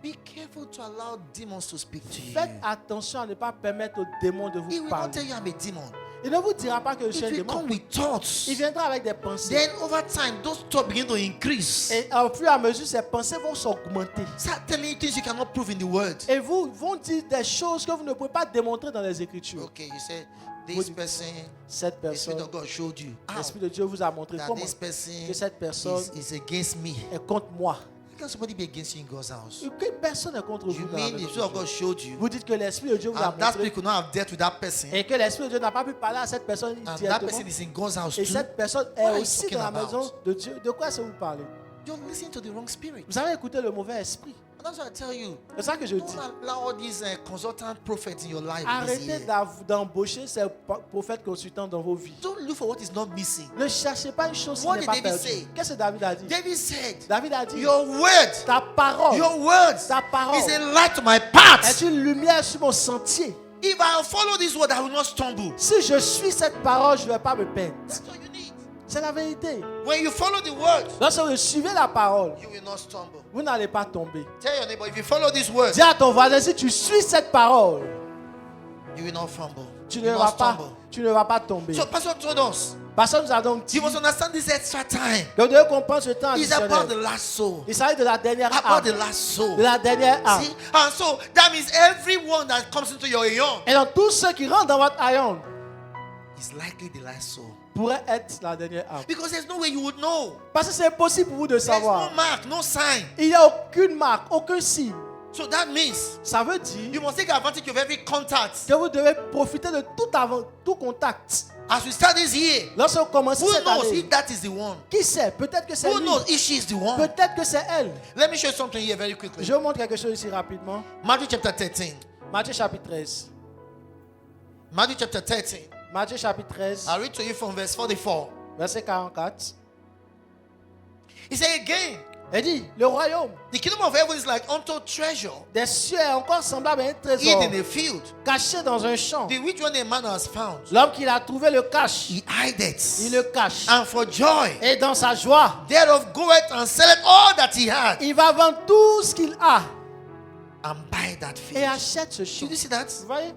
Be careful to allow demons to speak to you. Faites attention à ne pas permettre aux démons de He vous will not parler. tell you I'm a demon. Il ne vous dira pas que je suis It un will démon. come with thoughts. Il viendra avec des pensées. Then over time, those thoughts begin to increase. Et au fur et à mesure, ces pensées vont s'augmenter. Start telling you things you cannot prove in the word. Et vous vont dire des choses que vous ne pouvez pas démontrer dans les Écritures. Okay, you said Vous this dites, person, Cette the Spirit personne, of God showed you. How? l'Esprit de Dieu vous a montré That comment this person que cette personne is against me. est contre moi. How can somebody be against you in God's house? Et que personne n'est contre You vous dans la mean the maison Spirit of de Dieu. God showed you, Vous dites que l'Esprit de Dieu vous a and that montré spirit could not have dealt with that person, et que l'Esprit de Dieu n'a pas pu parler à cette personne and that directement. person is in God's house Et too? cette personne What are est you aussi talking dans la about? maison de Dieu. De quoi est-ce que vous parlez? You're listening to the wrong spirit. Vous avez écouté le mauvais esprit. And that's what I tell you. C'est ça que je dis. Don't allow all these consultant prophets in your life. this Arrêtez year. d'embaucher ces prophètes consultants dans vos vies. Don't look for what is not missing. Ne cherchez pas une chose qui What n'est did pas David perdue. say? Qu'est-ce que David a dit? David said, David a dit, your word, ta parole your words Ta parole is a light to my path. est une lumière sur mon sentier. If I follow this word, I will not stumble. Si je suis cette parole, je ne vais pas me perdre. That's all you need. C'est la vérité. When you follow the word, Lorsque vous suivez la parole, you will not stumble. vous n'allez pas tomber. Tell your neighbor, if you follow this word, Dis à ton voisin, si tu suis cette parole, you will not fumble. tu You ne will vas not pas, stumble. tu ne vas pas tomber. So, Pastor told us, Personne nous a donc dit you must understand this extra time. que vous devez comprendre ce temps It's about the additionnel. last soul. Il s'agit de la dernière About âme. the last soul. De la dernière âme. See? And so that means everyone that comes into your aeon Et donc tous ceux qui rentrent dans votre aïon is likely the last soul. pourraient être la dernière âme. Because there's no way you would know. Parce que c'est impossible pour vous de There's savoir. no mark, no sign. Il n'y a aucune marque, aucun signe. So that means Ça veut dire you must take advantage of every contact. que vous devez profiter de tout contact. As we start this year, Lorsque vous commencez who cette knows année, if that is the one? qui sait? Peut-être que c'est Who lui. knows if she is the one? Peut-être que c'est elle. Let me show you something here very quickly. Je vous montre quelque chose ici rapidement. Matthew chapter 13. Matthieu chapitre 13. Matthew chapter 13. Matthieu chapitre 13, I'll read to you from verse 44. verset 44. He said again, Il dit, le royaume the kingdom of heaven is like unto treasure des cieux est encore semblable à un hid trésor in a field, caché dans un champ. the which one a man has found. L'homme qui l'a trouvé le cache. He hide Il it. le cache. And for joy, Et dans sa joie, thereof goeth and selleth all that he had il va vendre tout ce qu'il a and buy that et field. achète ce champ. Did you see that? Vous voyez?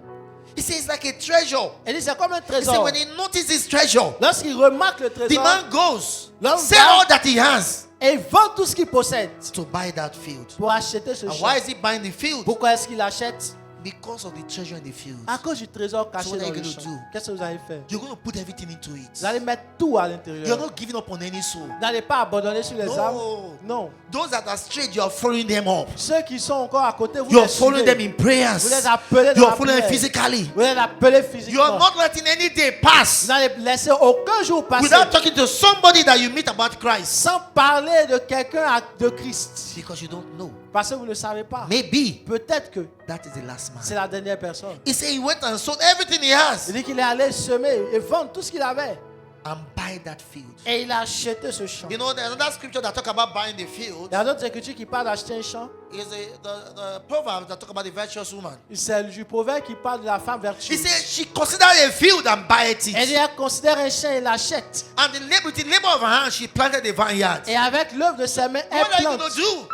He says it's like a treasure. Il dit, c'est comme un He said trésor. when he notices this treasure, Lorsqu'il remarque le the trésor, man goes, L'homme sell va- all that he has et il vend tout ce qu'il possède to buy that field. pour acheter ce And champ. why is he buying the field? Pourquoi est-ce qu'il achète? Because of the treasure in the field. À cause du trésor caché So what are dans you le gonna champ. do? Qu'est-ce que vous allez faire? You're going to put everything into it. Vous allez mettre tout à You're l'intérieur. not giving up on any soul. Vous n'allez pas abandonner sur les No. âmes. Non. Those that are straight, you are following them up. Ceux qui sont encore à côté, vous You are les following suivez. them in prayers. Vous les appelez dans You are la following them prière. physically. Vous les appelez You are physiquement. not letting any day pass Vous n'allez laisser aucun jour passer without talking to somebody that you meet about Christ. sans parler de quelqu'un de Christ. Because you don't know. Parce que vous ne savez pas. Maybe Peut-être que that is the last c'est man. la dernière personne. He said he went and sold everything he has Il dit qu'il est allé semer et vendre tout ce qu'il avait. and buy that field. Et il a acheté ce champ. You know, there's another scripture that talk about buying the field. Il y a d'autres écritures qui parlent d'acheter un champ. Is the proverb that talk about the virtuous woman. C'est du proverbe qui parle de la femme He vertueuse. said she considered a field and buy it. Elle dit, elle considère un champ et l'achète. And with the labor of her hand, she planted a vineyard. Et avec l'œuvre de ses mains, elle What are you plante going to do?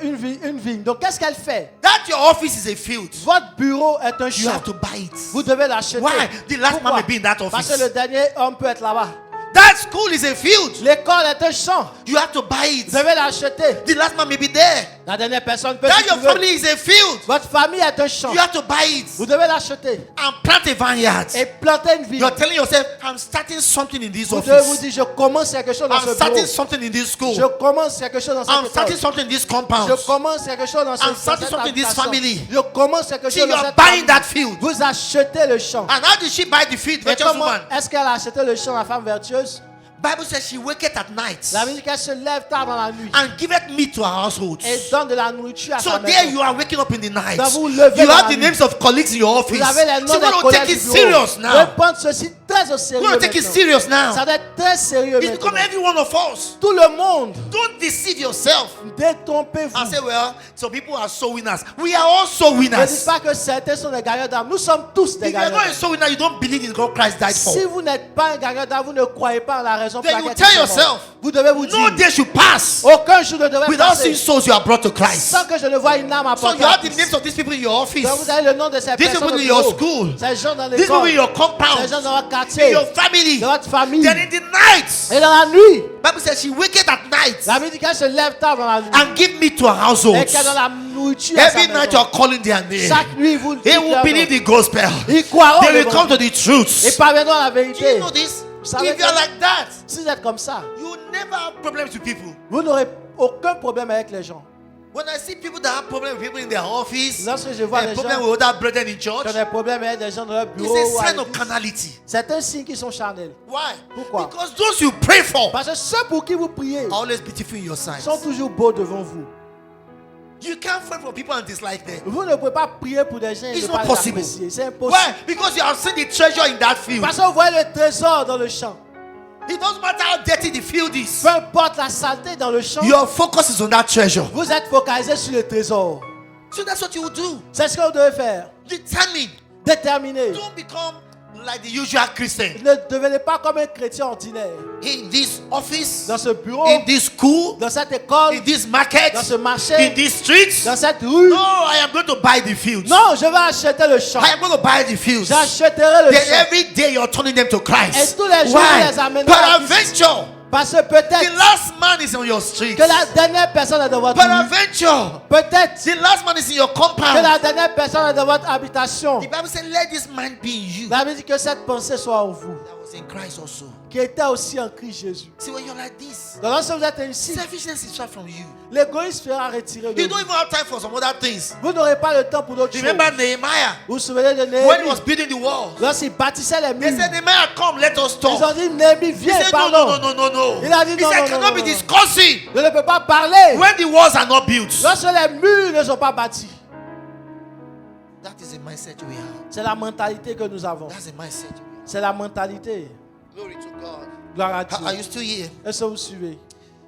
une vigne. Donc qu'est-ce qu'elle fait? That your office is a field. Votre bureau est un You champ. have to buy it. Vous devez l'acheter. Why? The last man Pourquoi? may be in that Parce que office. le dernier homme peut être là-bas. That school is a field. L'école est un champ. You have to buy it. Vous devez l'acheter. The last man may be there. La dernière personne peut That s'y your trouver. family is a field. Votre famille est un champ. You have to buy it Vous devez l'acheter and plant a vineyard. et planter une vigne. You're telling yourself, I'm starting something in this Vous devez vous office. dire, je commence quelque chose dans I'm ce bureau. starting something in this school. Je commence quelque chose dans I'm cette starting école. something in this compound. Je commence quelque chose dans I'm cette starting something in this habitation. family. Je commence quelque See, chose you dans are cette buying famille. that field. Vous achetez le champ. And how did she buy the field, Et virtuous comment woman? est-ce qu'elle a acheté le champ, la femme vertueuse? Bible says she waketh at night La Bible dit qu'elle se lève tard dans la nuit and giveth meat to her household. et donne de la nourriture à So sa there maison. you are waking up in the night. Donc vous levez You dans have la the nuit. names of colleagues in your office. Vous avez les noms So des you want to collègues take du it bureau. serious Vous now. devez prendre ceci très au sérieux You want to take it maintenant. serious now. Ça doit être très sérieux It's become maintenant. every one of us. Tout le monde, Don't deceive yourself détrompez-vous. and say, well, some people are soul winners. We are all soul Ne dites winners. pas que certains sont des gagnants d'âme. Nous sommes tous des If you are gagnants not a d'âme. soul winner, you don't believe in God Christ died for. Si vous n'êtes pas un gagnant d'âme, vous ne croyez pas en la raison pour Then you laquelle tell il est mort. yourself, Vous devez vous No dire, day should pass aucun jour ne devrait without seeing passer souls you are brought to Christ. sans que je ne voie une âme So apportée you à have the Christ. names of these people in your office, Donc vous avez le nom de ces these personnes people au in your bureau, school, ces gens dans these people in l'école, your ces compound, gens dans votre in quartier, your family. dans votre famille. Then in the night, Et dans la nuit, Bible says she waketh at night la Bible dit qu'elle se lève tard dans la nuit and give meat to her household. et qu'elle donne la nourriture à sa Every night you maison. are calling their name. Chaque nuit, vous They dites will leur believe nom. the gospel. Ils croiront They will come to l'évangile the truth. et parviendront à la Do you vérité. know this? savez If you are que- like that, Si vous êtes comme ça, you will never have problems with people. vous n'aurez aucun problème avec les gens. When I see people that have problems with people in their office, Lorsque je vois and les problems gens with other brethren in qui ont church, des problèmes avec des gens dans leur it's bureau, ou a à sign of l'église, carnality. c'est un signe qu'ils sont charnels. Why? Pourquoi? Because those you pray for Parce que ceux pour qui vous priez are always beautiful in your sight. sont toujours beaux devant vous. You can't pray for people and dislike them. Vous ne pouvez pas prier pour des gens et It's ne not pas les possible. apprécier. C'est impossible. Why? Because you have seen the treasure in that field. Parce que vous voyez le trésor dans le champ. It doesn't matter how dirty the field is. Peu importe la saleté dans le champ, Your focus is on that treasure. vous êtes focalisé sur le trésor. So that's what you will do. C'est ce que vous devez faire. Determine. Déterminé. Don't become like the usual Christian. Ne devenez pas comme un chrétien ordinaire. In this office, Dans ce bureau, in this school, dans cette école, in this market, dans ce in marché, these streets. dans cette rue. No, I am going to buy the field. Non, je vais acheter le champ. I am going to buy the fields. J'achèterai le Then champ. every day you're turning them to Christ. Et tous les jours, Why? les amènerai à Christ. Peradventure, Parce que the peut-être last man is on your street. que la dernière personne est dans votre rue. Peradventure, Peut-être the last man is in your que compound. la dernière personne est dans votre habitation. The Bible says, let this mind be in you. La Bible dit que cette pensée soit en vous, That was in Christ also. qui était aussi en Christ Jésus. See, when you're like this, Donc lorsque vous êtes ainsi, selfishness is far from you. l'égoïsme sera retiré de You don't vous. even have time for some other things. Vous n'aurez pas le temps pour d'autres choses. Remember Nehemiah, Vous vous souvenez de when he Néhémie? was building the wall. Lorsqu'il bâtissait les They murs, said, Nehemiah, come, let us ils ont talk. dit, Néhémie, He viens, said, no, parlons. no, no, no, no, no. Il a dit, He non, said, non, I cannot non, be non. discussing Je ne peux pas parler when the walls are not built. lorsque les murs ne sont pas bâtis. That is a mindset we have. C'est la mentalité que nous avons. That's a mindset we have. C'est la mentalité. Glory to God. Gloire à Are Dieu. you still here? Est-ce que vous suivez?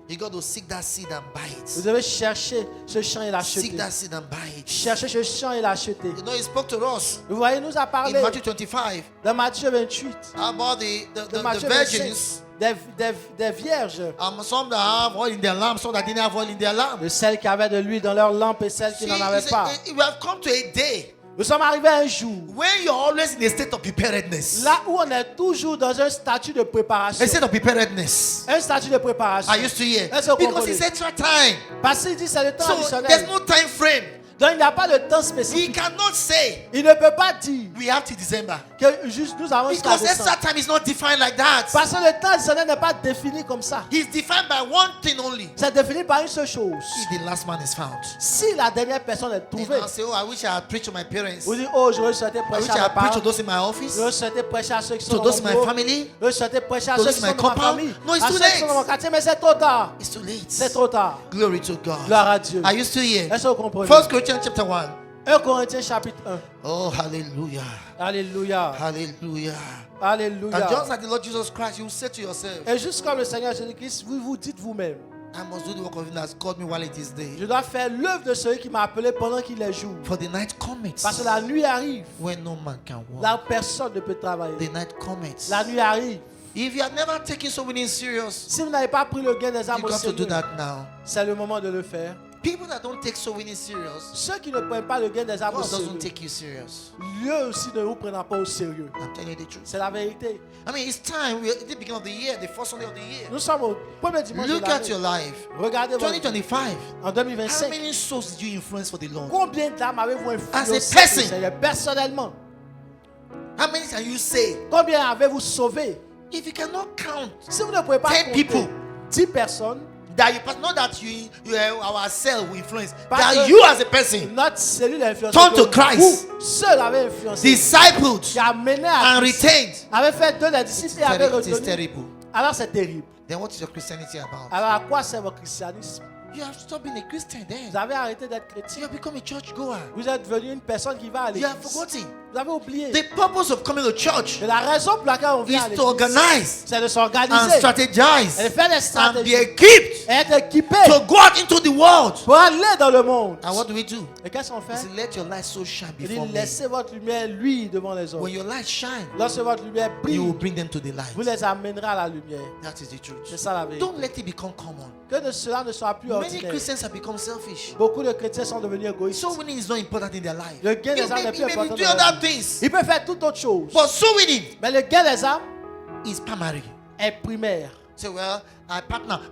You got to seek that seed and buy Vous it. devez chercher ce champ et l'acheter. Seek that seed and buy it. Cherchez ce champ et l'acheter. You know, he spoke to us Vous voyez, il nous a in parlé Matthew 25 dans Matthieu 28, about de the Matthieu virgins. 25, des vierges, Some that have oil in their lamp, some that didn't have oil in their lamp. de celles qui avaient de l'huile dans leur lampe et celles qui See, n'en avaient pas. we have come to a day Nous sommes arrivés à un jour, when you're always in a state of preparedness. là où on est toujours dans un statut de préparation. A state of preparedness. Un statut de préparation. I used to hear. Est-ce que vous Because comprenez? it's extra time. Parce qu'il dit c'est le temps So there's additionnel. no time frame. Donc il n'y a pas de temps He spécifique. cannot say Il ne peut pas dire we have till December. que juste nous avons jusqu'à Because décembre. extra time is not defined like that. Parce que le temps additionnel n'est pas défini comme ça. He's defined by one thing only. C'est défini par une seule chose. If the last man is found. Si la dernière personne est They trouvée, now say, oh, I wish I had preached to my parents. vous dites, oh, j'aurais souhaité I wish prêcher I à had mes preached to parents. those in my office. J'aurais souhaité prêcher à ceux qui sont To dans those mon in my bureau. family. J'aurais souhaité prêcher à To ceux those qui in my sont dans ma compound. famille. No, it's À too ceux qui sont late. dans mon quartier, mais c'est trop tard. It's too late. C'est trop tard. Glory to God. Gloire à Dieu. Are you still here? Est-ce que vous comprenez? 1 Corinthians chapter 1. 1 Corinthiens chapitre 1. Oh, hallelujah. Alléluia. Hallelujah. Alléluia. And just like the Lord Jesus Christ, you say to yourself, Et juste comme le Seigneur Jésus-Christ, vous vous dites vous-même, I must do the work of him that has called me while it is day. je dois faire l'œuvre de celui qui m'a appelé pendant qu'il est jour. For the night cometh Parce que la nuit arrive, when no man can walk. là où personne ne peut travailler. The night cometh. La nuit arrive. If you have never taken so many serious, Si vous n'avez pas pris le gain des you âmes au got to do sérieux, that now. c'est le moment de le faire. People that don't take so many serious, Ceux qui ne prennent pas le gain des âmes au God sérieux, doesn't take you serious. Dieu aussi ne vous prendra pas au sérieux. I'm telling you the truth. C'est la vérité. I mean, it's time. We're at the beginning of the year, the first Sunday of the year. Nous sommes au premier dimanche de Look at l'année. your life. Regardez votre vie. 2025. En How 2025, many souls did you influence for the Lord? combien d'âmes avez-vous As influencé a person. le Seigneur personnellement? How many can you say? Combien avez-vous sauvé? If you cannot count Si vous ne pouvez pas 10 compter people. 10 personnes, that you, not that you our cell will influence, Parce that que you as a person notre cellule a influencé. Turn to que Christ. Vous seul avez influencé. discipled Qui a mené à and Christ. retained. Avait fait de les disciples et avait It is retenu. terrible. Alors c'est terrible. Then what is your Christianity about? Alors à quoi sert votre christianisme? You have stopped being a Christian then. Vous avez arrêté d'être You chrétien. have become a church goer. Vous êtes devenu une personne qui va à You l'église. have forgotten. Vous avez oublié. The purpose of coming to church Et la raison pour laquelle on vient à is to l'église, organize c'est de and s'organiser. strategize Et de faire des and be stratégies. equipped Et être équipé to go out into the world. pour aller dans le monde. And what do we do? Et qu'est-ce qu'on fait? Is let your light so shine Il before dit, men. laissez votre lumière lui devant les When autres. your light shine, Lorsque votre lumière you will brille, bring them to the light. vous les amènerez à la lumière. That is the truth. C'est ça la vérité. Don't let it become common. Que de cela ne soit plus Many ordinaire. Christians have become selfish. Beaucoup de chrétiens sont devenus égoïstes. Soul winning is not important in their life. Le gain des âmes n'est plus You may important be dans doing leur other vie. things, Il peut faire toute autre chose. but soul winning Mais le gain des âmes is primary. est primaire. Say, well,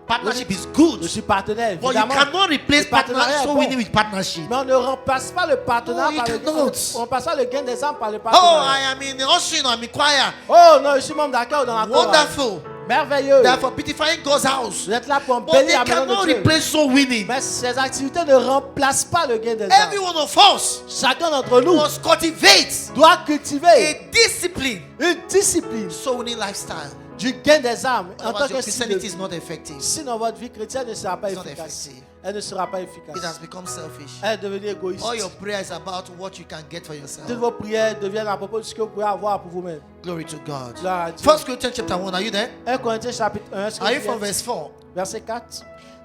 partnership is good, Je suis partenaire, but you évidemment. cannot replace Le partenariat est soul bon. winning with partnership. Mais on ne remplace pas le partenariat No, you par le cannot. gain. On ne remplace pas le gain des âmes par le Oh, partenariat. I am in the ushering, I'm in choir. Oh non, je suis membre d'accueil dans la chorale. Wonderful. Merveilleux. They are for beautifying God's house. Vous êtes là pour But they embellir la maison cannot de Dieu. replace soul winning. Mais ces activités ne remplacent pas le gain des Every âmes. one of us Chacun d'entre nous must cultivate doit cultiver a discipline, une discipline soul winning lifestyle. du gain des âmes en tant Otherwise, your que style de Christianity vie. is not effective. Sinon, votre vie chrétienne ne sera pas It's not efficace. effective. Elle ne sera pas It efficace. has become selfish. Elle est devenue égoïste. All your prayer is about what you can get for yourself. Toutes vos prières deviennent à propos de ce que vous pouvez avoir pour vous-même. Glory to God. Gloire à Dieu. 1 Corinthians chapter 1, are you there? 1 Corinthiens chapitre 1, est-ce que Are you vous from êtes? verse 4? Verset 4.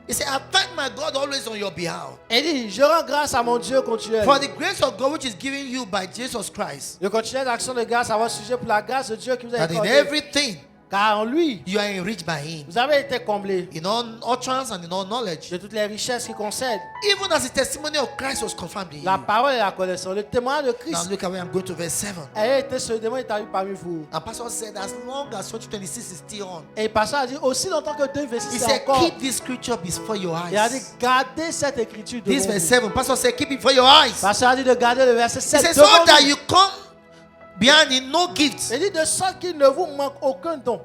He said, I thank my God always on your behalf Il dit, je rends grâce à mon Dieu continuel. for the grace of God which is given you by Jesus Christ. Je continue d'action de grâce à votre sujet pour la grâce de Dieu qui vous a That in accordée. everything Car en lui, you are enriched by Him, vous avez été comblés in all utterance and in all knowledge, de toutes les richesses qui concèdent even as the testimony of Christ was confirmed in la you. parole et la connaissance. Le témoin de Now Christ look at where I'm going to verse 7. a été ce témoin établi parmi vous. And Pastor said, as long as 2026 is still on, Et le pasteur a dit, aussi longtemps que 2026 he est said, encore, keep this scripture before your il a dit, eyes. gardez cette écriture This devant verse vous. 7, Pastor said, keep it before your eyes. Le pasteur a dit de garder le verset He 7 said, so devant that vous. you come behind in no gift, Il dit de sorte qu'il ne vous manque aucun don.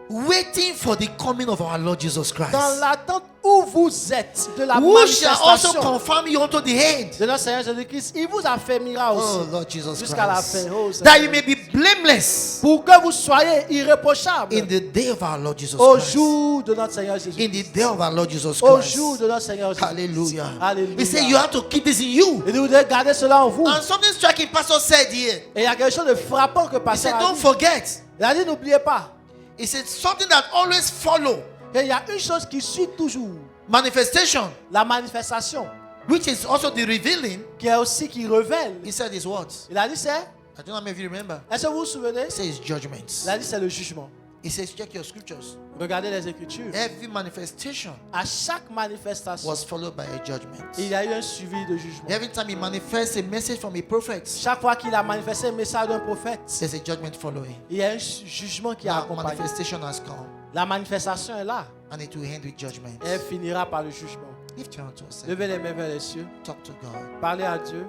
waiting for the coming of our Lord Jesus Dans Christ, l'attente où vous êtes de la who shall also manifestation confirm you unto the end. de notre Seigneur Jésus-Christ, il vous affermira aussi Oh Lord Jesus jusqu'à la Christ, fin. Oh, that Seigneur. you may be blameless Pour que vous soyez irréprochables in the day of our Lord Jesus au Christ. jour de notre Seigneur Jésus. In the day of our Lord Jesus Au Christ. jour de notre Seigneur Jésus. Hallelujah. Alléluia. He said you have to keep this in you. Et vous devez garder cela en vous. And something striking Pastor said here. Et il y a quelque chose de frappant que He Pasteur said, a don't dit. forget. Il a dit, n'oubliez pas. He said something that always follow qu'il y a une chose qui suit toujours. Manifestation, La manifestation, which is also the revealing. qui est aussi qui révèle. He said his words. Il a dit c'est, I don't know how many of you remember. est-ce que vous vous souvenez? He says judgments. Il a dit c'est le jugement. He says check your scriptures. Regardez les Écritures. Every manifestation À chaque manifestation, was followed by a judgment. il y a eu un suivi de jugement. Every time he manifests a message from a prophet, Chaque fois qu'il a manifesté un message d'un prophète, there's a judgment following. il y a un jugement qui a Now, accompagné. manifestation has come, La manifestation est là. and it will end with judgment. Et elle finira par le jugement. Lift your hand to yourself. Levez les mains vers les cieux. Talk to God. Parlez à Dieu.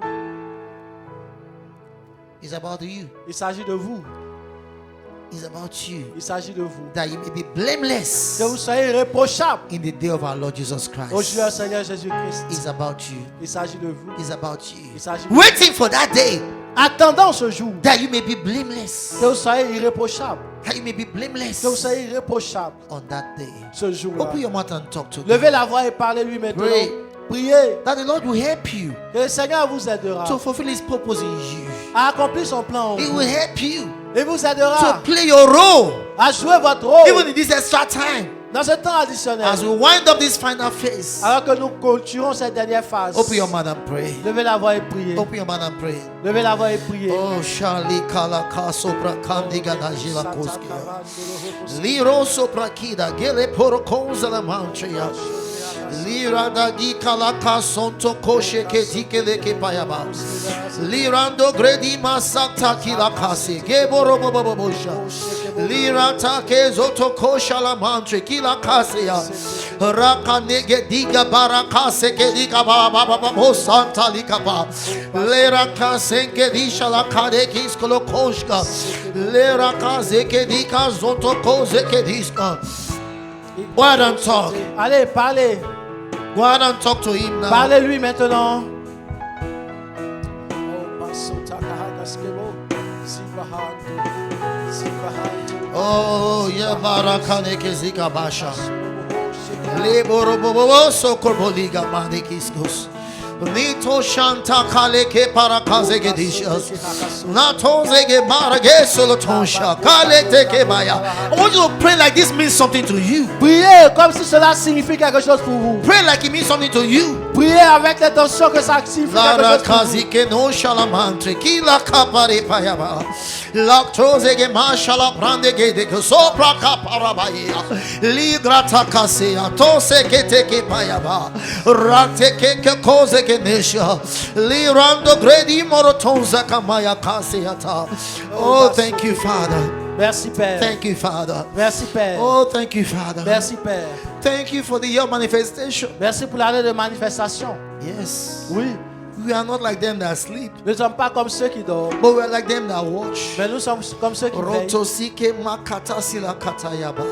It's about you. Il s'agit de vous. It's about you. Il s'agit de vous. That you may be blameless Que vous soyez irréprochables in the day of our Lord Jesus au Christ. jour du Seigneur Jésus-Christ. It's about you. Il s'agit de vous. It's about you. Il s'agit de Waiting for that day Attendant ce jour, that you may be blameless. que vous soyez irréprochables. That you may be blameless Que vous soyez irréprochables on that day. ce jour-là. Open your mouth and talk to God. Levez la voix et parlez-lui maintenant. Pray. Priez. That the Lord will help you Que le Seigneur vous aidera to fulfill His purpose in you. à accomplir son plan en He vous. will help you Il vous to aidera play your role à jouer votre rôle even in this extra time dans ce temps additionnel. as we wind up this final phase. Alors que nous clôturons cette dernière phase. Open your mouth and pray. Levez la voix et priez. Open your mouth and pray. Levez la voix et priez. Oh, Charlie Kalaka Sopra Kandiga Dajila Koski. Liro Sopra Kida Gele Porokonza la Mantria. Lira da di Kalaka Sonto Koshe Ketikele Kepayaba. Lirando Gredi Masakta Kilakasi. Geboro Bobosha. Lira Take Zoto Kosha la Mantre Kilakasia. Raka Nege Diga Barakase Kedika Baba Santa Likaba. Lera Kasenke Disha la Kadekis Kolokoshka. Lera Kazeke Dika Zoto Kozeke Diska. Go ahead and talk. Allez, parlez. Go ahead and talk to him now. Parlez-lui maintenant. Oh, yeah, Barakaneke Zika Basha. Leboro Bobo Sokorboliga Mandikiskus. Nito Shanta Kaleke Parakaze Dishas. Natozege Barage Solotonsha. Kalete Kebaya. I want you to pray like this means something to you. Priez comme si cela signifie quelque chose pour vous. Pray like it means something to you. Priez avec l'intention que ça signifie quelque Lara chose pour vous. Kazike no Shalamantre. Kila Kapare Payaba. Lactozege Mashala Brandege de Sopra Kaparabaya. Ligrata Kasea. Tose Keteke Payaba. Rateke Koze. Lirando Gredi Morotonza Kamaya Kaseata. Oh, thank you, Father. Merci Père. Thank you, Father. Merci Père. Oh, thank you, Father. Merci Père. Thank you for the year manifestation. Merci pour l'année de manifestation. Yes. Oui. We are not like them that sleep, Nous ne sommes pas comme ceux qui dorment, but we are like them that watch. mais nous sommes comme ceux qui veillent. Rotosike makata sila katayaba.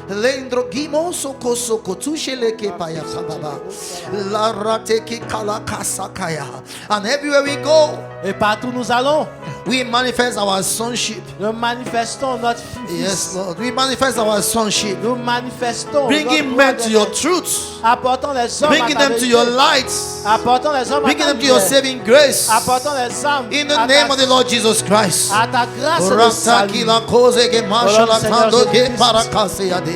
Lendro gimoso koso kotusheleke paya sababa. La rateki kala kasakaya. And everywhere we go, Et partout où nous allons, we manifest our sonship. nous manifestons notre fils. Yes, Lord. We manifest our sonship. Nous manifestons Bringing notre men loi to de your Dieu. truth. Apportons les hommes Bringing à ta them to vérité. your light. Apportons les hommes Bringing à ta them to your lumière. saving grace. Apportons les âmes In à the name ta, of the Lord Jesus Christ. à ta grâce de Rasaki salut. la koze ge mashala Seigneur tando ge Jésus-Christ. parakase yadea.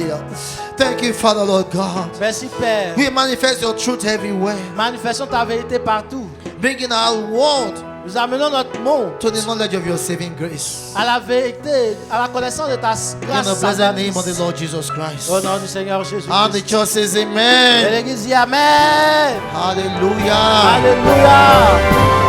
Thank you, Father, Lord God. Merci Père. We manifest your truth everywhere. Manifestons ta vérité partout. Bringing our world Nous amenons notre monde to the knowledge of your saving grace. à la vérité, à la connaissance de ta In grâce. the blessed name of the salvatrice. Lord Jesus Christ. Au nom du Seigneur Jésus. And the church says Et amen. l'Église dit Amen. Hallelujah. Alléluia.